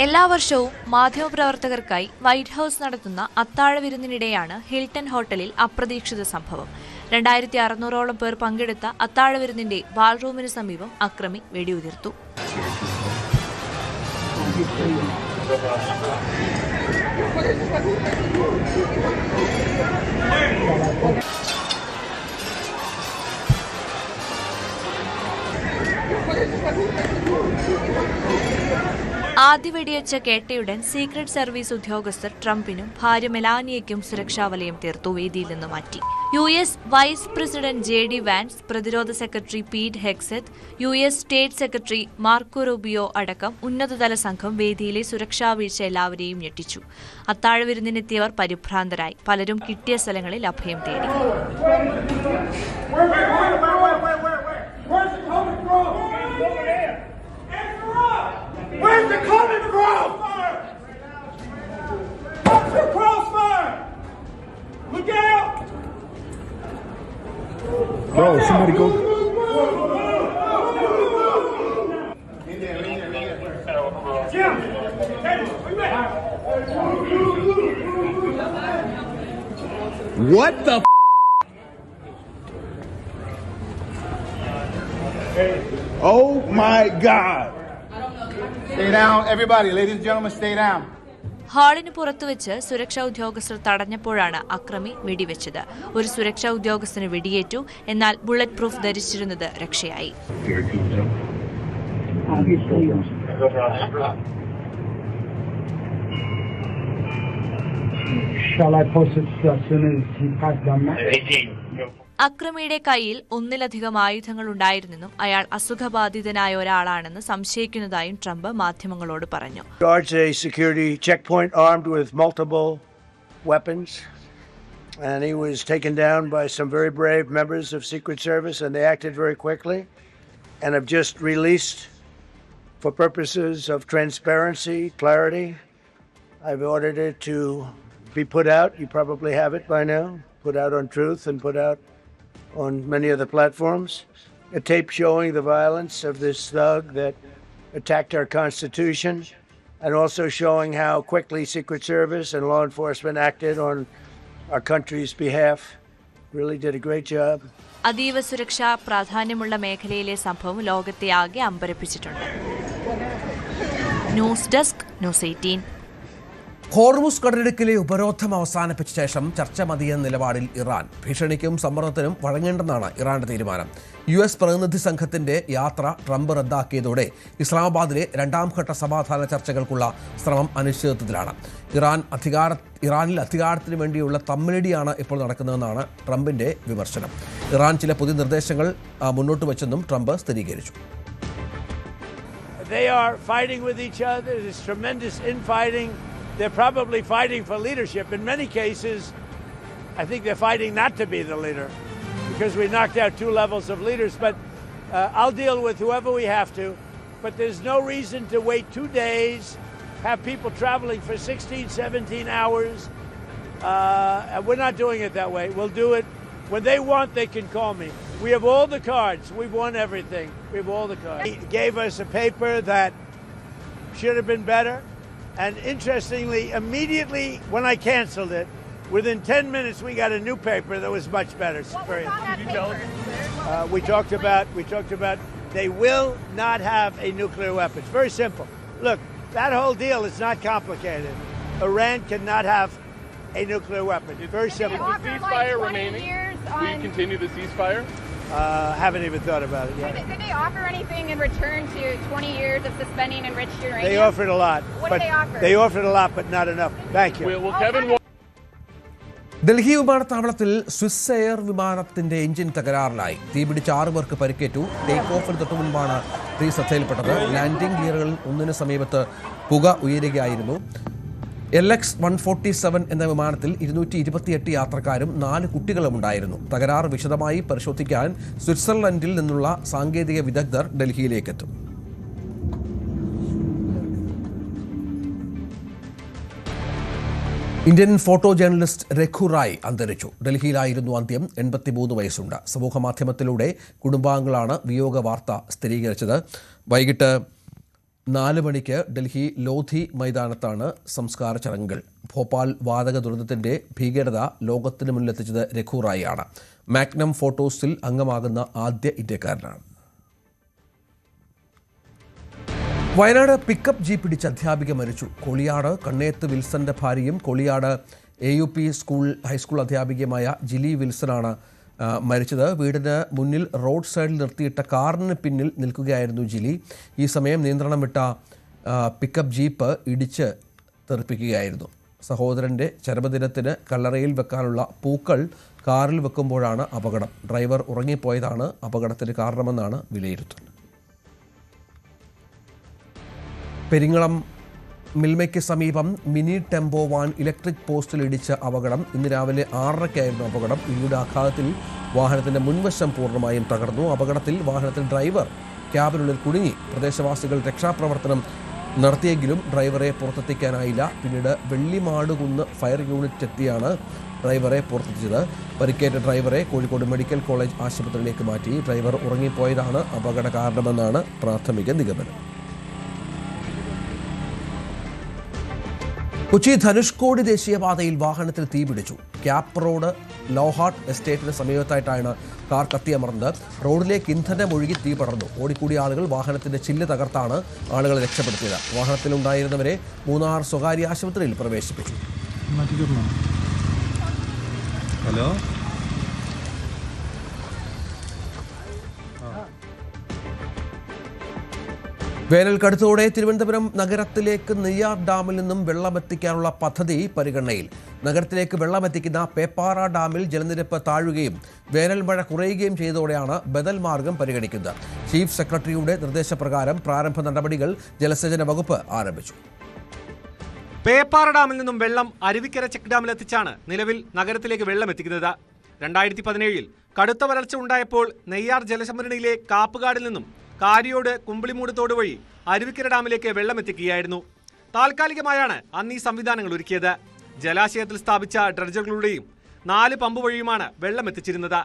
എല്ലാ വർഷവും മാധ്യമപ്രവർത്തകർക്കായി വൈറ്റ് ഹൌസ് നടത്തുന്ന അത്താഴ വിരുന്നിനിടെയാണ് ഹിൽട്ടൺ ഹോട്ടലിൽ അപ്രതീക്ഷിത സംഭവം. 2600ഓളം പേർ പങ്കെടുത്ത അത്താഴ വിരുന്നിന്റെ ബാൾറൂമിന് സമീപം അക്രമി വെടിയുതിർത്തു. ആദ്യ വെടിവെച്ച കേട്ടയുടൻ സീക്രട്ട് സർവീസ് ഉദ്യോഗസ്ഥർ ട്രംപിനും ഭാര്യ മെലാനിയയ്ക്കും സുരക്ഷാവലയം തീർത്തു വേദിയിൽ നിന്ന് മാറ്റി. US vice president JD Vance, പ്രതിരോധ secretary Pete Hegseth, US state secretary Marco Rubio അടക്കം ഉന്നതതല സംഘം വേദിയിലെ സുരക്ഷാ വീഴ്ച എല്ലാവരെയും ഞെട്ടിച്ചു. അത്താഴ വിരുന്നിനെത്തിയവർ പരിഭ്രാന്തരായി. പലരും കിട്ടിയ സ്ഥലങ്ങളിൽ അഭയം തേടി. Where's the coming from? What's the crossfire? Look out! Bro, somebody go. Jim! What the Oh my God! Stay down, everybody. Ladies and gentlemen, stay down. ഹാളിന് പുറത്തുവെച്ച് സുരക്ഷാ ഉദ്യോഗസ്ഥർ തടഞ്ഞപ്പോഴാണ് അക്രമി വെടിവെച്ചത്. ഒരു സുരക്ഷാ ഉദ്യോഗസ്ഥന് വെടിയേറ്റു. എന്നാൽ ബുള്ളറ്റ് പ്രൂഫ് ധരിച്ചിരുന്നത് രക്ഷയായി. shall I post it as soon as he passed down that? 18. അക്രമിയുടെ കയ്യിൽ ഒന്നിലധികം ആയുധങ്ങൾ ഉണ്ടായിരുന്നെന്നും അയാൾ അസുഖബാധിതനായ ഒരാളാണെന്ന് സംശയിക്കുന്നതായും ട്രംപ് മാധ്യമങ്ങളോട് പറഞ്ഞു. Guards a security checkpoint armed with multiple weapons, and he was taken down by some very brave members of Secret Service, and they acted very quickly, and have just released, for purposes of transparency, clarity, I've ordered it to be put out. You probably have it by now. Put out on Truth and put out on many other platforms. A tape showing the violence of this thug that attacked our Constitution, and also showing how quickly Secret Service and law enforcement acted on our country's behalf. Really did a great job. അതീവ സുരക്ഷ പ്രാധാന്യമുള്ള മേഖലയിലെ സംഭവം ലോകത്തെ ആകെ അമ്പരപ്പിച്ചിട്ടുണ്ട്. News desk, news 18. Hormuz കടലിടുക്കിലെ ഉപരോധം അവസാനിപ്പിച്ച ശേഷം ചർച്ച മതിയെന്ന നിലപാടിൽ ഇറാൻ. ഭീഷണിക്കും സമ്മർദ്ദത്തിനും വഴങ്ങേണ്ടെന്നാണ് ഇറാന്റെ തീരുമാനം. US പ്രതിനിധി സംഘത്തിന്റെ യാത്ര ട്രംപ് റദ്ദാക്കിയതോടെ ഇസ്ലാമാബാദിലെ രണ്ടാംഘട്ട സമാധാന ചർച്ചകൾക്കുള്ള ശ്രമം അനിശ്ചിതത്വത്തിലാണ്. ഇറാനിൽ അധികാരത്തിന് വേണ്ടിയുള്ള തമ്മിലടിയാണ് ഇപ്പോൾ നടക്കുന്നതെന്നാണ് ട്രംപിന്റെ വിമർശനം. ഇറാൻ ചില പുതിയ നിർദ്ദേശങ്ങൾ മുന്നോട്ട് വച്ചെന്നും ട്രംപ് സ്ഥിരീകരിച്ചു. They are fighting with each other. There's tremendous infighting. They're probably fighting for leadership. In many cases, I think they're fighting not to be the leader because we knocked out 2 levels of leaders. But I'll deal with whoever we have to. But there's no reason to wait 2 days, have people traveling for 16, 17 hours. And we're not doing it that way. We'll do it. When they want, they can call me. We have all the cards. We've won everything. We have all the cards. He gave us a paper that should have been better. And interestingly, immediately when I canceled it, within 10 minutes we got a new paper that was much better. We talked about they will not have a nuclear weapon. It's very simple. Look, that whole deal is not complicated. Iran cannot have a nuclear weapon. It's very simple. Is the ceasefire remaining? Will you continue the ceasefire? Haven't even thought about it yet. Did they offer anything in return to 20 years of suspending enriched uranium? They offered a lot. What did they offer? They offered a lot, but not enough. Thank you. Will Kevin? Delhi വിമാനത്താവളത്തിൽ Swiss air വിമാനത്തിന്റെ engine തകരാറിലായി. തീപിടിച്ച് 6 പേർക്ക് പരിക്കേറ്റു. Take ഓഫിന് തൊട്ടു മുൻപാണ് തീ ശ്രദ്ധയിൽപ്പെട്ടത്. Landing ഗിയറുകളിൽ ഒന്നിന് സമീപത്ത് പുക ഉയരുകയായിരുന്നു. LX-147 എന്ന വിമാനത്തിൽ 228 യാത്രക്കാരും 4 കുട്ടികളും ഉണ്ടായിരുന്നു. തകരാർ വിശദമായി പരിശോധിക്കാൻ സ്വിറ്റ്സർലൻഡിൽ നിന്നുള്ള സാങ്കേതിക വിദഗ്ധർ ഡൽഹിയിലേക്കെത്തും. Indian photo journalist Raghu Rai അന്തരിച്ചു. ഡൽഹിയിലായിരുന്നു അന്ത്യം. 83 വയസ്സുണ്ട്. സമൂഹമാധ്യമത്തിലൂടെ കുടുംബാംഗങ്ങളാണ് വിയോഗ വാർത്ത സ്ഥിരീകരിച്ചത്. വൈകിട്ട് 4 മണിക്ക് ഡൽഹി ലോധി മൈതാനത്താണ് സംസ്കാര ചടങ്ങുകൾ. ഭോപ്പാൽ വാതക ദുരന്തത്തിന്റെ ഭീകരത ലോകത്തിന് മുന്നിലെത്തിച്ചത് രഘു റായ് ആണ്. മാഗ്നം ഫോട്ടോസിൽ അംഗമാകുന്ന ആദ്യ ഇന്ത്യക്കാരനാണ്. വയനാട് പിക്കപ്പ് ജീപ്പ് ഇടിച്ച് അധ്യാപിക മരിച്ചു. കൊളിയാട് കണ്ണേത്ത് വിൽസന്റെ ഭാര്യയും കൊളിയാട് AUP ഹൈസ്കൂൾ അധ്യാപികയുമായ ജിലി വിൽസനാണ് മരിച്ചത്. വീടിന് മുന്നിൽ റോഡ് സൈഡിൽ നിർത്തിയിട്ട കാറിന് പിന്നിൽ നിൽക്കുകയായിരുന്നു ജിലി. ഈ സമയം നിയന്ത്രണം വിട്ട പിക്കപ്പ് ജീപ്പ് ഇടിച്ച് തെറിപ്പിക്കുകയായിരുന്നു. സഹോദരൻ്റെ ചരമദിനത്തിന് കല്ലറയിൽ വെക്കാനുള്ള പൂക്കൾ കാറിൽ വെക്കുമ്പോഴാണ് അപകടം. ഡ്രൈവർ ഉറങ്ങിപ്പോയതാണ് അപകടത്തിന് കാരണമെന്നാണ് വിലയിരുത്തൽ. പെരിങ്ങളം മിൽമയ്ക്ക് സമീപം മിനി ടെമ്പോ വാൻ ഇലക്ട്രിക് പോസ്റ്റിൽ ഇടിച്ച അപകടം. ഇന്ന് രാവിലെ 6:30 അപകടം. ഇടിയുടെ ആഘാതത്തിൽ വാഹനത്തിന്റെ മുൻവശം പൂർണ്ണമായും തകർന്നു. അപകടത്തിൽ വാഹനത്തിൽ ഡ്രൈവർ ക്യാബിനുള്ളിൽ കുടുങ്ങി. പ്രദേശവാസികൾ രക്ഷാപ്രവർത്തനം നടത്തിയെങ്കിലും ഡ്രൈവറെ പുറത്തെത്തിക്കാനായില്ല. പിന്നീട് വെള്ളിമാടുകുന്ന് ഫയർ യൂണിറ്റ് എത്തിയാണ് ഡ്രൈവറെ പുറത്തെത്തിച്ചത്. പരിക്കേറ്റ ഡ്രൈവറെ കോഴിക്കോട് മെഡിക്കൽ കോളേജ് ആശുപത്രിയിലേക്ക് മാറ്റി. ഡ്രൈവർ ഉറങ്ങിപ്പോയതാണ് അപകട കാരണമെന്നാണ് പ്രാഥമിക നിഗമനം. കൊച്ചി ധനുഷ്കോടി ദേശീയപാതയിൽ വാഹനത്തിൽ തീപിടിച്ചു. ക്യാപ്പ് റോഡ് ലോഹാട്ട് എസ്റ്റേറ്റിന് സമീപത്തായിട്ടാണ് കാർ കത്തിയമർന്നത്. റോഡിലേക്ക് ഇന്ധനം ഒഴുകി തീ പടർന്നു. ഓടിക്കൂടിയ ആളുകൾ വാഹനത്തിന്റെ ചില്ല് തകർത്താണ് ആളുകളെ രക്ഷപ്പെടുത്തിയത്. വാഹനത്തിലുണ്ടായിരുന്നവരെ മൂന്നാർ സ്വകാര്യ ആശുപത്രിയിൽ പ്രവേശിപ്പിച്ചു. ഹലോ വേനൽ കടുത്തോടെ തിരുവനന്തപുരം നഗരത്തിലേക്ക് നെയ്യാർ ഡാമിൽ നിന്നും വെള്ളമെത്തിക്കാനുള്ള പദ്ധതി പരിഗണനയിൽ. നഗരത്തിലേക്ക് വെള്ളമെത്തിക്കുന്ന പേപ്പാറ ഡാമിൽ ജലനിരപ്പ് താഴുകയും വേനൽ മഴ കുറയുകയും ചെയ്തതോടെയാണ് ബദൽ മാർഗം പരിഗണിക്കുന്നത്. ചീഫ് സെക്രട്ടറിയുടെ നിർദ്ദേശപ്രകാരം പ്രാരംഭ നടപടികൾ ജലസേചന വകുപ്പ് ആരംഭിച്ചു. പേപ്പാറ ഡാമിൽ നിന്നും വെള്ളം അരുവിക്കര ചെക്ക് ഡാമിലെത്തിച്ചാണ് നിലവിൽ നഗരത്തിലേക്ക് വെള്ളം എത്തിക്കുന്നത്. 2017 കടുത്ത വരൾച്ച ഉണ്ടായപ്പോൾ നെയ്യാർ ജലസംഭരണിയിലെ കാപ്പുകാടിൽ നിന്നും കാരിയോട് കുമ്പിളിമൂട് തോട് വഴി അരുവിക്കര ഡാമിലേക്ക് വെള്ളം എത്തിക്കുകയായിരുന്നു. താൽക്കാലികമായാണ് അന്ന് ഈ സംവിധാനങ്ങൾ ഒരുക്കിയത്. ജലാശയത്തിൽ സ്ഥാപിച്ച ഡ്രഡ്ജറുകളുടെയും 4 പമ്പ് വഴിയുമാണ് വെള്ളം എത്തിച്ചിരുന്നത്.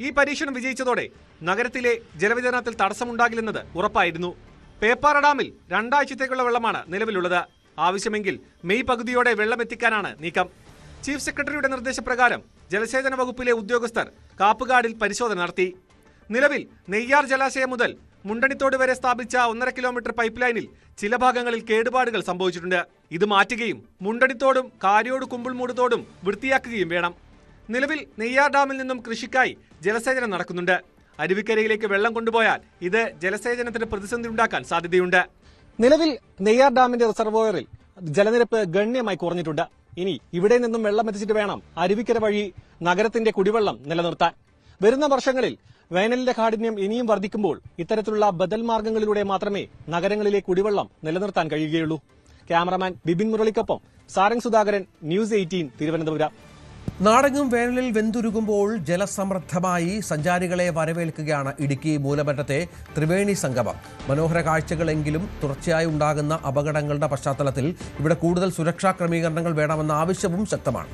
ഈ പരീക്ഷണം വിജയിച്ചതോടെ നഗരത്തിലെ ജലവിതരണത്തിൽ തടസ്സമുണ്ടാകില്ലെന്നത് ഉറപ്പായിരുന്നു. പേപ്പാറ ഡാമിൽ 2 ആഴ്ചത്തേക്കുള്ള വെള്ളമാണ് നിലവിലുള്ളത്. ആവശ്യമെങ്കിൽ മെയ് പകുതിയോടെ വെള്ളം എത്തിക്കാനാണ് നീക്കം. ചീഫ് സെക്രട്ടറിയുടെ നിർദ്ദേശപ്രകാരം ജലസേചന വകുപ്പിലെ ഉദ്യോഗസ്ഥർ കാപ്പുകാടിൽ പരിശോധന നടത്തി. നിലവിൽ നെയ്യാർ ജലാശയം മുതൽ മുണ്ടണിത്തോട് വരെ സ്ഥാപിച്ച 1.5 കിലോമീറ്റർ പൈപ്പ് ലൈനിൽ ചില ഭാഗങ്ങളിൽ കേടുപാടുകൾ സംഭവിച്ചിട്ടുണ്ട്. ഇത് മാറ്റുകയും മുണ്ടണിത്തോടും കാരിയോട് കുമ്പിൾമൂട് തോടും വൃത്തിയാക്കുകയും വേണം. നിലവിൽ നെയ്യാർ ഡാമിൽ നിന്നും കൃഷിക്കായി ജലസേചനം നടക്കുന്നുണ്ട്. അരുവിക്കരയിലേക്ക് വെള്ളം കൊണ്ടുപോയാൽ ഇത് ജലസേചനത്തിന് പ്രതിസന്ധി ഉണ്ടാക്കാൻ സാധ്യതയുണ്ട്. നിലവിൽ നെയ്യാർ ഡാമിന്റെ റിസർവോയറിൽ ജലനിരപ്പ് ഗണ്യമായി കുറഞ്ഞിട്ടുണ്ട്. ഇനി ഇവിടെ നിന്നും വെള്ളം എത്തിച്ചിട്ട് വേണം അരുവിക്കര വഴി നഗരത്തിന്റെ കുടിവെള്ളം നിലനിർത്താൻ. വരുന്ന വർഷങ്ങളിൽ വേനലിന്റെ കാഠിന്യം ഇനിയും വർദ്ധിക്കുമ്പോൾ ഇത്തരത്തിലുള്ള ബദൽ മാർഗങ്ങളിലൂടെ മാത്രമേ നഗരങ്ങളിലെ കുടിവെള്ളം നിലനിർത്താൻ കഴിയുകയുള്ളൂ. ക്യാമറമാൻ ബിബിൻ മുരളിക്കൊപ്പം സാരംഗ് സുധാകരൻ, ന്യൂസ് 18, തിരുവനന്തപുരം. നാടെങ്ങും വേനലിൽ വെന്തുരുകുമ്പോൾ ജലസമൃദ്ധമായി സഞ്ചാരികളെ വരവേൽക്കുകയാണ് ഇടുക്കി മൂലമറ്റത്തെ ത്രിവേണി സംഗമം. മനോഹര കാഴ്ചകളെങ്കിലും തുടർച്ചയായി ഉണ്ടാകുന്ന അപകടങ്ങളുടെ പശ്ചാത്തലത്തിൽ ഇവിടെ കൂടുതൽ സുരക്ഷാ ക്രമീകരണങ്ങൾ വേണമെന്ന ആവശ്യവും ശക്തമാണ്.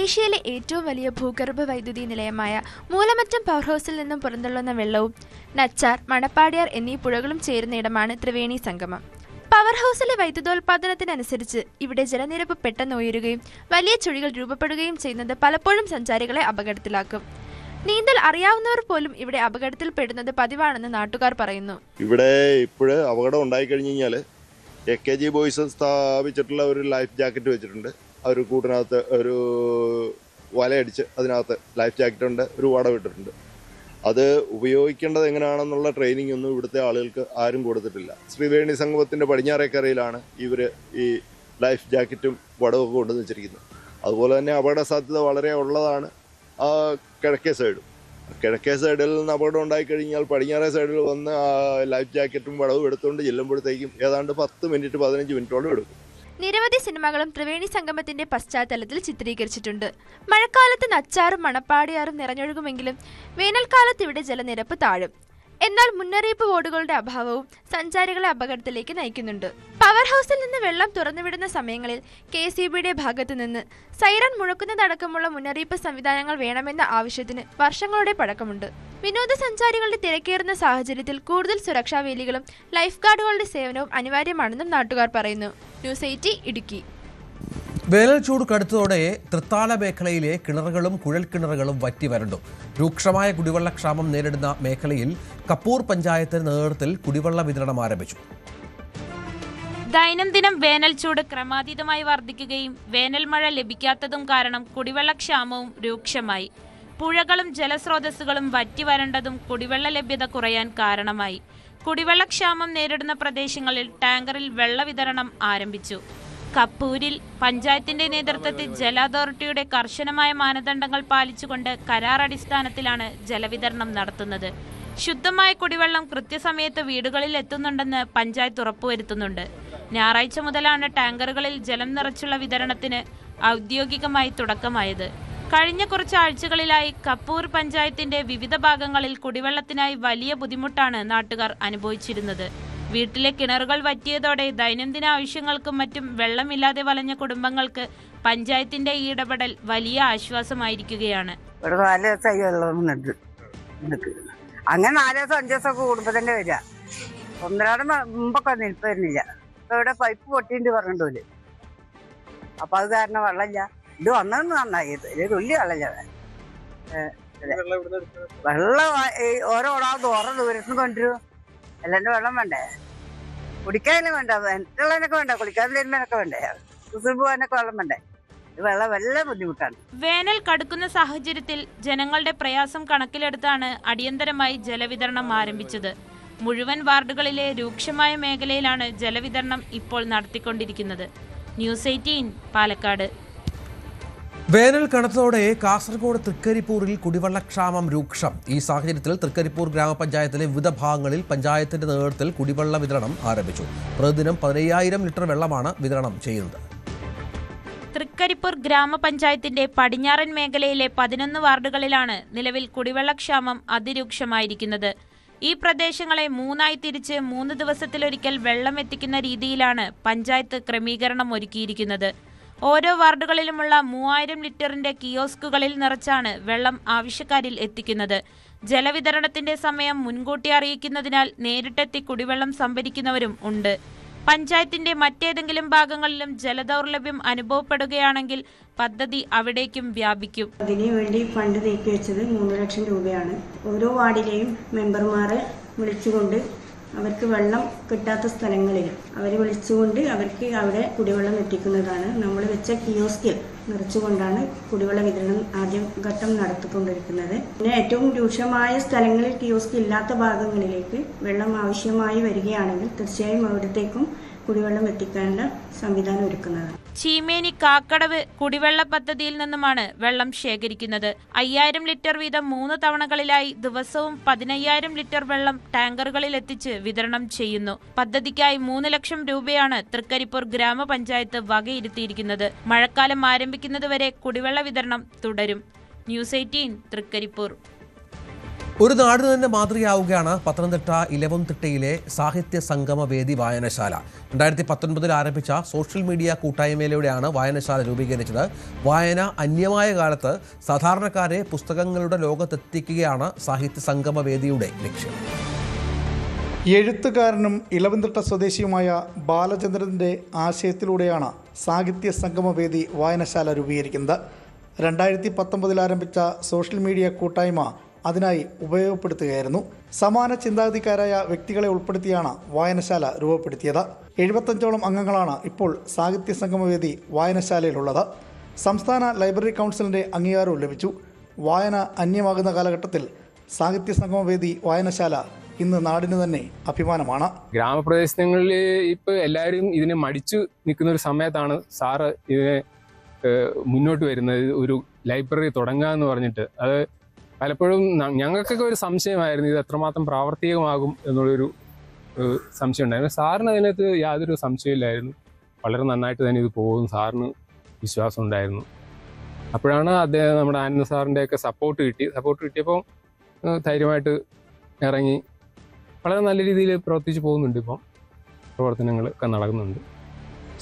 ഏഷ്യയിലെ ഏറ്റവും വലിയ ഭൂഗർഭ വൈദ്യുതി നിലയമായ മൂലമറ്റം പവർ ഹൗസിൽ നിന്നും പുറന്തള്ളുന്ന വെള്ളവും നച്ചാർ, മണപ്പാടിയാർ എന്നീ പുഴകളും ചേരുന്ന ഇടമാണ് ത്രിവേണി സംഗമം. പവർ ഹൗസിലെ വൈദ്യുതോൽപാദനത്തിനനുസരിച്ച് ഇവിടെ ജലനിരപ്പ് പെട്ടെന്ന് ഉയരുകയും വലിയ ചുഴികൾ രൂപപ്പെടുകയും ചെയ്യുന്നത് പലപ്പോഴും സഞ്ചാരികളെ അപകടത്തിലാക്കും. നീന്തൽ അറിയാവുന്നവർ പോലും ഇവിടെ അപകടത്തിൽപ്പെടുന്നത് പതിവാണെന്ന് നാട്ടുകാർ പറയുന്നു. ഇവിടെ ഇപ്പോഴ് അപകടം ഉണ്ടായിക്കഴിഞ്ഞു കഴിഞ്ഞാൽ AKG ബോയ്സ് സ്ഥാപിച്ചിട്ടുള്ള ഒരു ലൈഫ് ജാക്കറ്റ് വെച്ചിട്ടുണ്ട്. ആ ഒരു കൂട്ടിനകത്ത് ഒരു വലയടിച്ച് അതിനകത്ത് ലൈഫ് ജാക്കറ്റ് ഉണ്ട്, ഒരു വട വിട്ടിട്ടുണ്ട്. അത് ഉപയോഗിക്കേണ്ടത് എങ്ങനെയാണെന്നുള്ള ട്രെയിനിങ് ഒന്നും ഇവിടുത്തെ ആളുകൾക്ക് ആരും കൊടുത്തിട്ടില്ല. ത്രിവേണി സംഗമത്തിന്റെ പടിഞ്ഞാറേക്കരയിലാണ് ഇവർ ഈ ലൈഫ് ജാക്കറ്റും വടവും കൊണ്ടുവന്ന് വെച്ചിരിക്കുന്നത്. അതുപോലെ തന്നെ അപകട സാധ്യത വളരെ ഉള്ളതാണ് ആ കിഴക്കേ സൈഡും. കിഴക്കേ സൈഡിൽ നിന്ന് അപകടം ഉണ്ടായിക്കഴിഞ്ഞാൽ പടിഞ്ഞാറേ സൈഡിൽ വന്ന് ആ ലൈഫ് ജാക്കറ്റും വടവും എടുത്തുകൊണ്ട് ചെല്ലുമ്പോഴത്തേക്കും ഏതാണ്ട് 10 മിനിറ്റ് 15 മിനിറ്റോളം എടുക്കും. നിരവധി സിനിമകളും ത്രിവേണി സംഗമത്തിന്റെ പശ്ചാത്തലത്തിൽ ചിത്രീകരിച്ചിട്ടുണ്ട്. മഴക്കാലത്ത് നച്ചാറും മണപ്പാടിയാറും നിറഞ്ഞൊഴുകുമെങ്കിലും വേനൽക്കാലത്ത് ഇവിടെ ജലനിരപ്പ് താഴും. എന്നാൽ മുന്നറിയിപ്പ് ബോർഡുകളുടെ അഭാവവും സഞ്ചാരികളെ അപകടത്തിലേക്ക് നയിക്കുന്നുണ്ട്. പവർ ഹൗസിൽ നിന്ന് വെള്ളം തുറന്നുവിടുന്ന സമയങ്ങളിൽ KCBയുടെ ഭാഗത്തു നിന്ന് സൈറൺ മുഴക്കുന്നതടക്കമുള്ള മുന്നറിയിപ്പ് സംവിധാനങ്ങൾ വേണമെന്ന ആവശ്യത്തിന് വർഷങ്ങളുടെ പഴക്കമുണ്ട്. വിനോദസഞ്ചാരികളുടെ തിരക്കേറുന്ന സാഹചര്യത്തിൽ കൂടുതൽ സുരക്ഷാ വേലികളും ലൈഫ് ഗാർഡുകളുടെ സേവനവും അനിവാര്യമാണെന്നും നാട്ടുകാർ പറയുന്നു. ന്യൂസ് 18 ഇടുക്കി. വേനൽ ചൂട് കടുത്തതോടെ തൃത്താല മേഖലയിലെ കിണറുകളും കുഴൽക്കിണറുകളും വറ്റി വരണ്ടു. രൂക്ഷമായ കുടിവെള്ളക്ഷാമം നേരിടുന്ന മേഖലയിൽ കപ്പൂർ പഞ്ചായത്തിന്റെ നേതൃത്വത്തിൽ കുടിവെള്ള വിതരണം ആരംഭിച്ചു. ദൈനംദിനം വേനൽ ചൂട് ക്രമാതീതമായി വർദ്ധിക്കുകയും വേനൽ മഴ ലഭിക്കാത്തതും കാരണം കുടിവെള്ളക്ഷാമവും രൂക്ഷമായി. പുഴകളും ജലസ്രോതസ്സുകളും വറ്റി വരണ്ടതും കുടിവെള്ള ലഭ്യത കുറയാൻ കാരണമായി. കുടിവെള്ളക്ഷാമം നേരിടുന്ന പ്രദേശങ്ങളിൽ ടാങ്കറിൽ വെള്ള വിതരണം ആരംഭിച്ചു. കപ്പൂരിൽ പഞ്ചായത്തിന്റെ നേതൃത്വത്തിൽ ജല അതോറിറ്റിയുടെ കർശനമായ മാനദണ്ഡങ്ങൾ പാലിച്ചുകൊണ്ട് കരാർ അടിസ്ഥാനത്തിലാണ് ജലവിതരണം നടത്തുന്നത്. ശുദ്ധമായ കുടിവെള്ളം കൃത്യസമയത്ത് വീടുകളിൽ എത്തുന്നുണ്ടെന്ന് പഞ്ചായത്ത് ഉറപ്പുവരുത്തുന്നുണ്ട്. ഞായറാഴ്ച മുതലാണ് ടാങ്കറുകളിൽ ജലം നിറച്ചുള്ള വിതരണത്തിന് ഔദ്യോഗികമായി തുടക്കമായത്. കഴിഞ്ഞ കുറച്ച് ആഴ്ചകളിലായി കപ്പൂർ പഞ്ചായത്തിന്റെ വിവിധ ഭാഗങ്ങളിൽ കുടിവെള്ളത്തിനായി വലിയ ബുദ്ധിമുട്ടാണ് നാട്ടുകാർ അനുഭവിച്ചിരുന്നത്. വീട്ടിലെ കിണറുകൾ വറ്റിയതോടെ ദൈനംദിന ആവശ്യങ്ങൾക്കും മറ്റും വെള്ളമില്ലാതെ വലഞ്ഞ കുടുംബങ്ങൾക്ക് പഞ്ചായത്തിന്റെ ഈ ഇടപെടൽ വലിയ ആശ്വാസമായിരിക്കുകയാണ്. അങ്ങനെ 4 ദിവസം 5 ദിവസമൊക്കെ കൂടുമ്പോ തന്നെ വരിക. 1-2 മുമ്പൊക്കെ നിൽപ്പ് വരുന്നില്ല. ഇപ്പൊ ഇവിടെ പൈപ്പ് പൊട്ടിയിട്ട് പറഞ്ഞിട്ട് അപ്പൊ അത് കാരണം വെള്ളമില്ല. ഇത് വന്നതെന്ന് നന്നായി. ഇത് തുള്ളി വെള്ളമില്ല. വെള്ളം ഓരോ ദൂരത്തുനിന്ന് കൊണ്ടുവരും. എല്ലാന്റെ വെള്ളം വേണ്ടേ? കുടിക്കാനും വേണ്ട, വെള്ളത്തിനൊക്കെ വേണ്ട, കുളിക്കാൻ വരുന്നതിനൊക്കെ വേണ്ടേ, കുസിൽ പോകാനൊക്കെ വെള്ളം വേണ്ടേ? വെള്ളം വല്ല ബുദ്ധിമുട്ടാണ്. വേനൽ കടുക്കുന്ന സാഹചര്യത്തിൽ ജനങ്ങളുടെ പ്രയാസം കണക്കിലെടുത്താണ് അടിയന്തരമായി ജലവിതരണം ആരംഭിച്ചത്. മുഴുവൻ വാർഡുകളിലെ രൂക്ഷമായ മേഖലയിലാണ് ജലവിതരണം ഇപ്പോൾ നടത്തിക്കൊണ്ടിരിക്കുന്നത്. ന്യൂസ് 18 പാലക്കാട്. വേനൽ കനത്തോടെ കാസർഗോഡ് തൃക്കരിപ്പൂരിൽ കുടിവെള്ളക്ഷാമം രൂക്ഷം. ഈ സാഹചര്യത്തിൽ തൃക്കരിപ്പൂർ ഗ്രാമപഞ്ചായത്തിലെ വിവിധ ഭാഗങ്ങളിൽ പഞ്ചായത്തിന്റെ നേതൃത്വത്തിൽ കുടിവെള്ള വിതരണം ആരംഭിച്ചു. പ്രതിദിനം 15,000 ലിറ്റർ വെള്ളമാണ് വിതരണം ചെയ്യുന്നത്. തൃക്കരിപ്പൂർ ഗ്രാമപഞ്ചായത്തിന്റെ പടിഞ്ഞാറൻ മേഖലയിലെ 11 വാർഡുകളിലാണ് നിലവിൽ കുടിവെള്ളക്ഷാമം അതിരൂക്ഷമായിരിക്കുന്നത്. ഈ പ്രദേശങ്ങളെ 3ആയി തിരിച്ച് 3 ദിവസത്തിലൊരിക്കൽ വെള്ളം എത്തിക്കുന്ന രീതിയിലാണ് പഞ്ചായത്ത് ക്രമീകരണം ഒരുക്കിയിരിക്കുന്നത്. ഓരോ വാർഡുകളിലുമുള്ള 3000 ലിറ്ററിന്റെ കിയോസ്കുകളിൽ നിറച്ചാണ് വെള്ളം ആവശ്യക്കാരിൽ എത്തിക്കുന്നത്. ജലവിതരണത്തിന്റെ സമയം മുൻകൂട്ടി അറിയിക്കുന്നതിനാൽ നേരിട്ടെത്തി കുടിവെള്ളം സംഭരിക്കുന്നവരും ഉണ്ട്. പഞ്ചായത്തിന്റെ മറ്റേതെങ്കിലും ഭാഗങ്ങളിലും ജലദൗർലഭ്യം അനുഭവപ്പെടുകയാണെങ്കിൽ പദ്ധതി അവിടേക്കും വ്യാപിക്കും. അതിനു വേണ്ടി ഫണ്ട് നീക്കിവെച്ചത് 3 ലക്ഷം രൂപയാണ്. ഓരോ വാർഡിലെയും മെമ്പർമാരെ വിളിച്ചുകൊണ്ട് അവർക്ക് വെള്ളം കിട്ടാത്ത സ്ഥലങ്ങളിൽ അവരെ വിളിച്ചുകൊണ്ട് അവർക്ക് അവിടെ കുടിവെള്ളം എത്തിക്കുന്നതാണ്. നമ്മൾ വെച്ച കിയോസ്കിൽ നിറച്ചുകൊണ്ടാണ് കുടിവെള്ള വിതരണം ആദ്യം ഘട്ടം നടത്തിക്കൊണ്ടിരിക്കുന്നത്. പിന്നെ ഏറ്റവും രൂക്ഷമായ സ്ഥലങ്ങളിൽ കിയോസ്ക് ഇല്ലാത്ത ഭാഗങ്ങളിലേക്ക് വെള്ളം ആവശ്യമായി വരികയാണെങ്കിൽ തീർച്ചയായും അവിടത്തേക്കും കുടിവെള്ളം എത്തിക്കേണ്ട സംവിധാനം ഒരുക്കുന്നതാണ്. ചീമേനി കാക്കടവ് കുടിവെള്ള പദ്ധതിയിൽ നിന്നുമാണ് വെള്ളം ശേഖരിക്കുന്നത്. 5000 ലിറ്റർ വീതം 3 തവണകളിലായി ദിവസവും 15,000 ലിറ്റർ വെള്ളം ടാങ്കറുകളിൽ എത്തിച്ച് വിതരണം ചെയ്യുന്നു. പദ്ധതിക്കായി 3 ലക്ഷം രൂപയാണ് തൃക്കരിപ്പൂർ ഗ്രാമപഞ്ചായത്ത് വകയിരുത്തിയിരിക്കുന്നത്. മഴക്കാലം ആരംഭിക്കുന്നതുവരെ കുടിവെള്ള വിതരണം തുടരും. ന്യൂസ് 18 തൃക്കരിപ്പൂർ. ഒരു നാട് തന്നെ മാതൃകയാവുകയാണ് പത്തനംതിട്ട ഇലവംതിട്ടയിലെ സാഹിത്യ സംഗമ വേദി വായനശാല. 2019 ആരംഭിച്ച സോഷ്യൽ മീഡിയ കൂട്ടായ്മയിലൂടെയാണ് വായനശാല രൂപീകരിച്ചത്. വായന അന്യമായ കാലത്ത് സാധാരണക്കാരെ പുസ്തകങ്ങളുടെ ലോകത്തെത്തിക്കുകയാണ് സാഹിത്യ സംഗമ വേദിയുടെ ലക്ഷ്യം. എഴുത്തുകാരനും ഇലവന്തിട്ട സ്വദേശിയുമായ ബാലചന്ദ്രൻ്റെ ആശയത്തിലൂടെയാണ് സാഹിത്യ സംഗമവേദി വായനശാല രൂപീകരിക്കുന്നത്. 2019 ആരംഭിച്ച സോഷ്യൽ മീഡിയ കൂട്ടായ്മ അതിനായി ഉപയോഗപ്പെടുത്തുകയായിരുന്നു. സമാന ചിന്താഗതിക്കാരായ വ്യക്തികളെ ഉൾപ്പെടുത്തിയാണ് വായനശാല രൂപപ്പെടുത്തിയത്. 75ഓളം അംഗങ്ങളാണ് ഇപ്പോൾ സാഹിത്യ സംഗമവേദി വായനശാലയിലുള്ളത്. സംസ്ഥാന ലൈബ്രറി കൗൺസിലിൻ്റെ അംഗീകാരവും ലഭിച്ചു. വായന അന്യമാകുന്ന കാലഘട്ടത്തിൽ സാഹിത്യ സംഗമവേദി വായനശാല ഇന്ന് നാടിന് തന്നെ അഭിമാനമാണ്. ഗ്രാമപ്രദേശങ്ങളിൽ ഇപ്പോൾ എല്ലാവരും ഇതിനെ മടിച്ചു നിൽക്കുന്ന ഒരു സമയത്താണ് സാറ് ഇതിനെ മുന്നോട്ട് വരുന്നത്. ഒരു ലൈബ്രറി തുടങ്ങുക എന്ന് പറഞ്ഞിട്ട് അത് പലപ്പോഴും ഞങ്ങൾക്കൊക്കെ ഒരു സംശയമായിരുന്നു, ഇത് എത്രമാത്രം പ്രാവർത്തികമാകും എന്നുള്ളൊരു സംശയം ഉണ്ടായിരുന്നു. സാറിന് അതിനകത്ത് യാതൊരു സംശയമില്ലായിരുന്നു. വളരെ നന്നായിട്ട് തന്നെ ഇത് പോകും, സാറിന് വിശ്വാസം ഉണ്ടായിരുന്നു. അപ്പോഴാണ് അദ്ദേഹം നമ്മുടെ ആനന്ദ സാറിൻ്റെയൊക്കെ സപ്പോർട്ട് കിട്ടിയപ്പോൾ ധൈര്യമായിട്ട് ഇറങ്ങി വളരെ നല്ല രീതിയിൽ പ്രവർത്തിച്ച് പോകുന്നുണ്ട്. ഇപ്പം പ്രവർത്തനങ്ങളൊക്കെ നടക്കുന്നുണ്ട്.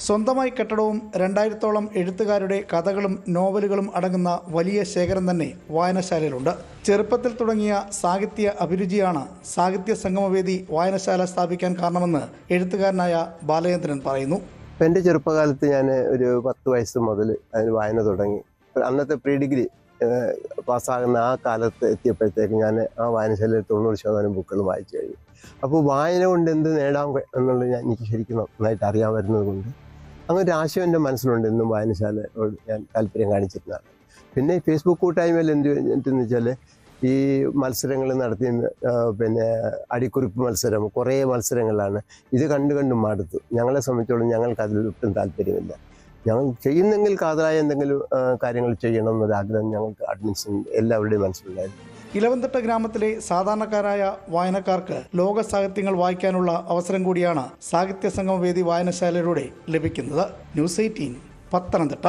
സ്വന്തമായി കെട്ടിടവും 2000ഓളം എഴുത്തുകാരുടെ കഥകളും നോവലുകളും അടങ്ങുന്ന വലിയ ശേഖരം തന്നെ വായനശാലയിലുണ്ട്. ചെറുപ്പത്തിൽ തുടങ്ങിയ സാഹിത്യ അഭിരുചിയാണ് സാഹിത്യ സംഗമവേദി വായനശാല സ്ഥാപിക്കാൻ കാരണമെന്ന് എഴുത്തുകാരനായ ബാലചന്ദ്രൻ പറയുന്നു. എൻ്റെ ചെറുപ്പകാലത്ത് ഞാൻ ഒരു 10 വയസ്സ് മുതൽ അതിന് വായന തുടങ്ങി. അന്നത്തെ പ്രീ ഡിഗ്രി പാസ്സാകുന്ന ആ കാലത്ത് എത്തിയപ്പോഴത്തേക്ക് ഞാൻ ആ വായനശാലയിൽ 90% ബുക്കുകൾ വായിച്ചു കഴിഞ്ഞു. അപ്പോൾ വായന കൊണ്ട് എന്ത് നേടാം എന്നുള്ളത് എനിക്ക് ശരിക്കും നന്നായിട്ട് അറിയാൻ വരുന്നത് കൊണ്ട് അങ്ങനെ ഒരു ആശയം എൻ്റെ മനസ്സിലുണ്ട്. എന്നും വായനശാലയോട് ഞാൻ താല്പര്യം കാണിച്ചിരുന്നതാണ്. പിന്നെ ഫേസ്ബുക്ക് കൂട്ടായ്മയിൽ എന്തെന്ന് വെച്ചാൽ ഈ മത്സരങ്ങൾ നടത്തി, പിന്നെ അടിക്കുറിപ്പ് മത്സരം, കുറേ മത്സരങ്ങളാണ്. ഇത് കണ്ടു മടുത്തു. ഞങ്ങളെ സംബന്ധിച്ചോളം ഞങ്ങൾക്ക് അതിൽ ഒട്ടും താല്പര്യമില്ല. ഞങ്ങൾ ചെയ്യുന്നെങ്കിൽ കാതലായ എന്തെങ്കിലും കാര്യങ്ങൾ ചെയ്യണം എന്നൊരാഗ്രഹം ഞങ്ങൾക്ക് അഡ്മിൻസിന് എല്ലാവരുടെയും മനസ്സിലുണ്ടായിരുന്നു. ഇലവന്തിട്ട ഗ്രാമത്തിലെ സാധാരണക്കാരായ വായനക്കാർക്ക് ലോക സാഹിത്യങ്ങൾ വായിക്കാനുള്ള അവസരം കൂടിയാണ് സാഹിത്യ സംഗമവേദി വായനശാലയിലൂടെ ലഭിക്കുന്നത്. ന്യൂസ് 18 പത്തനംതിട്ട.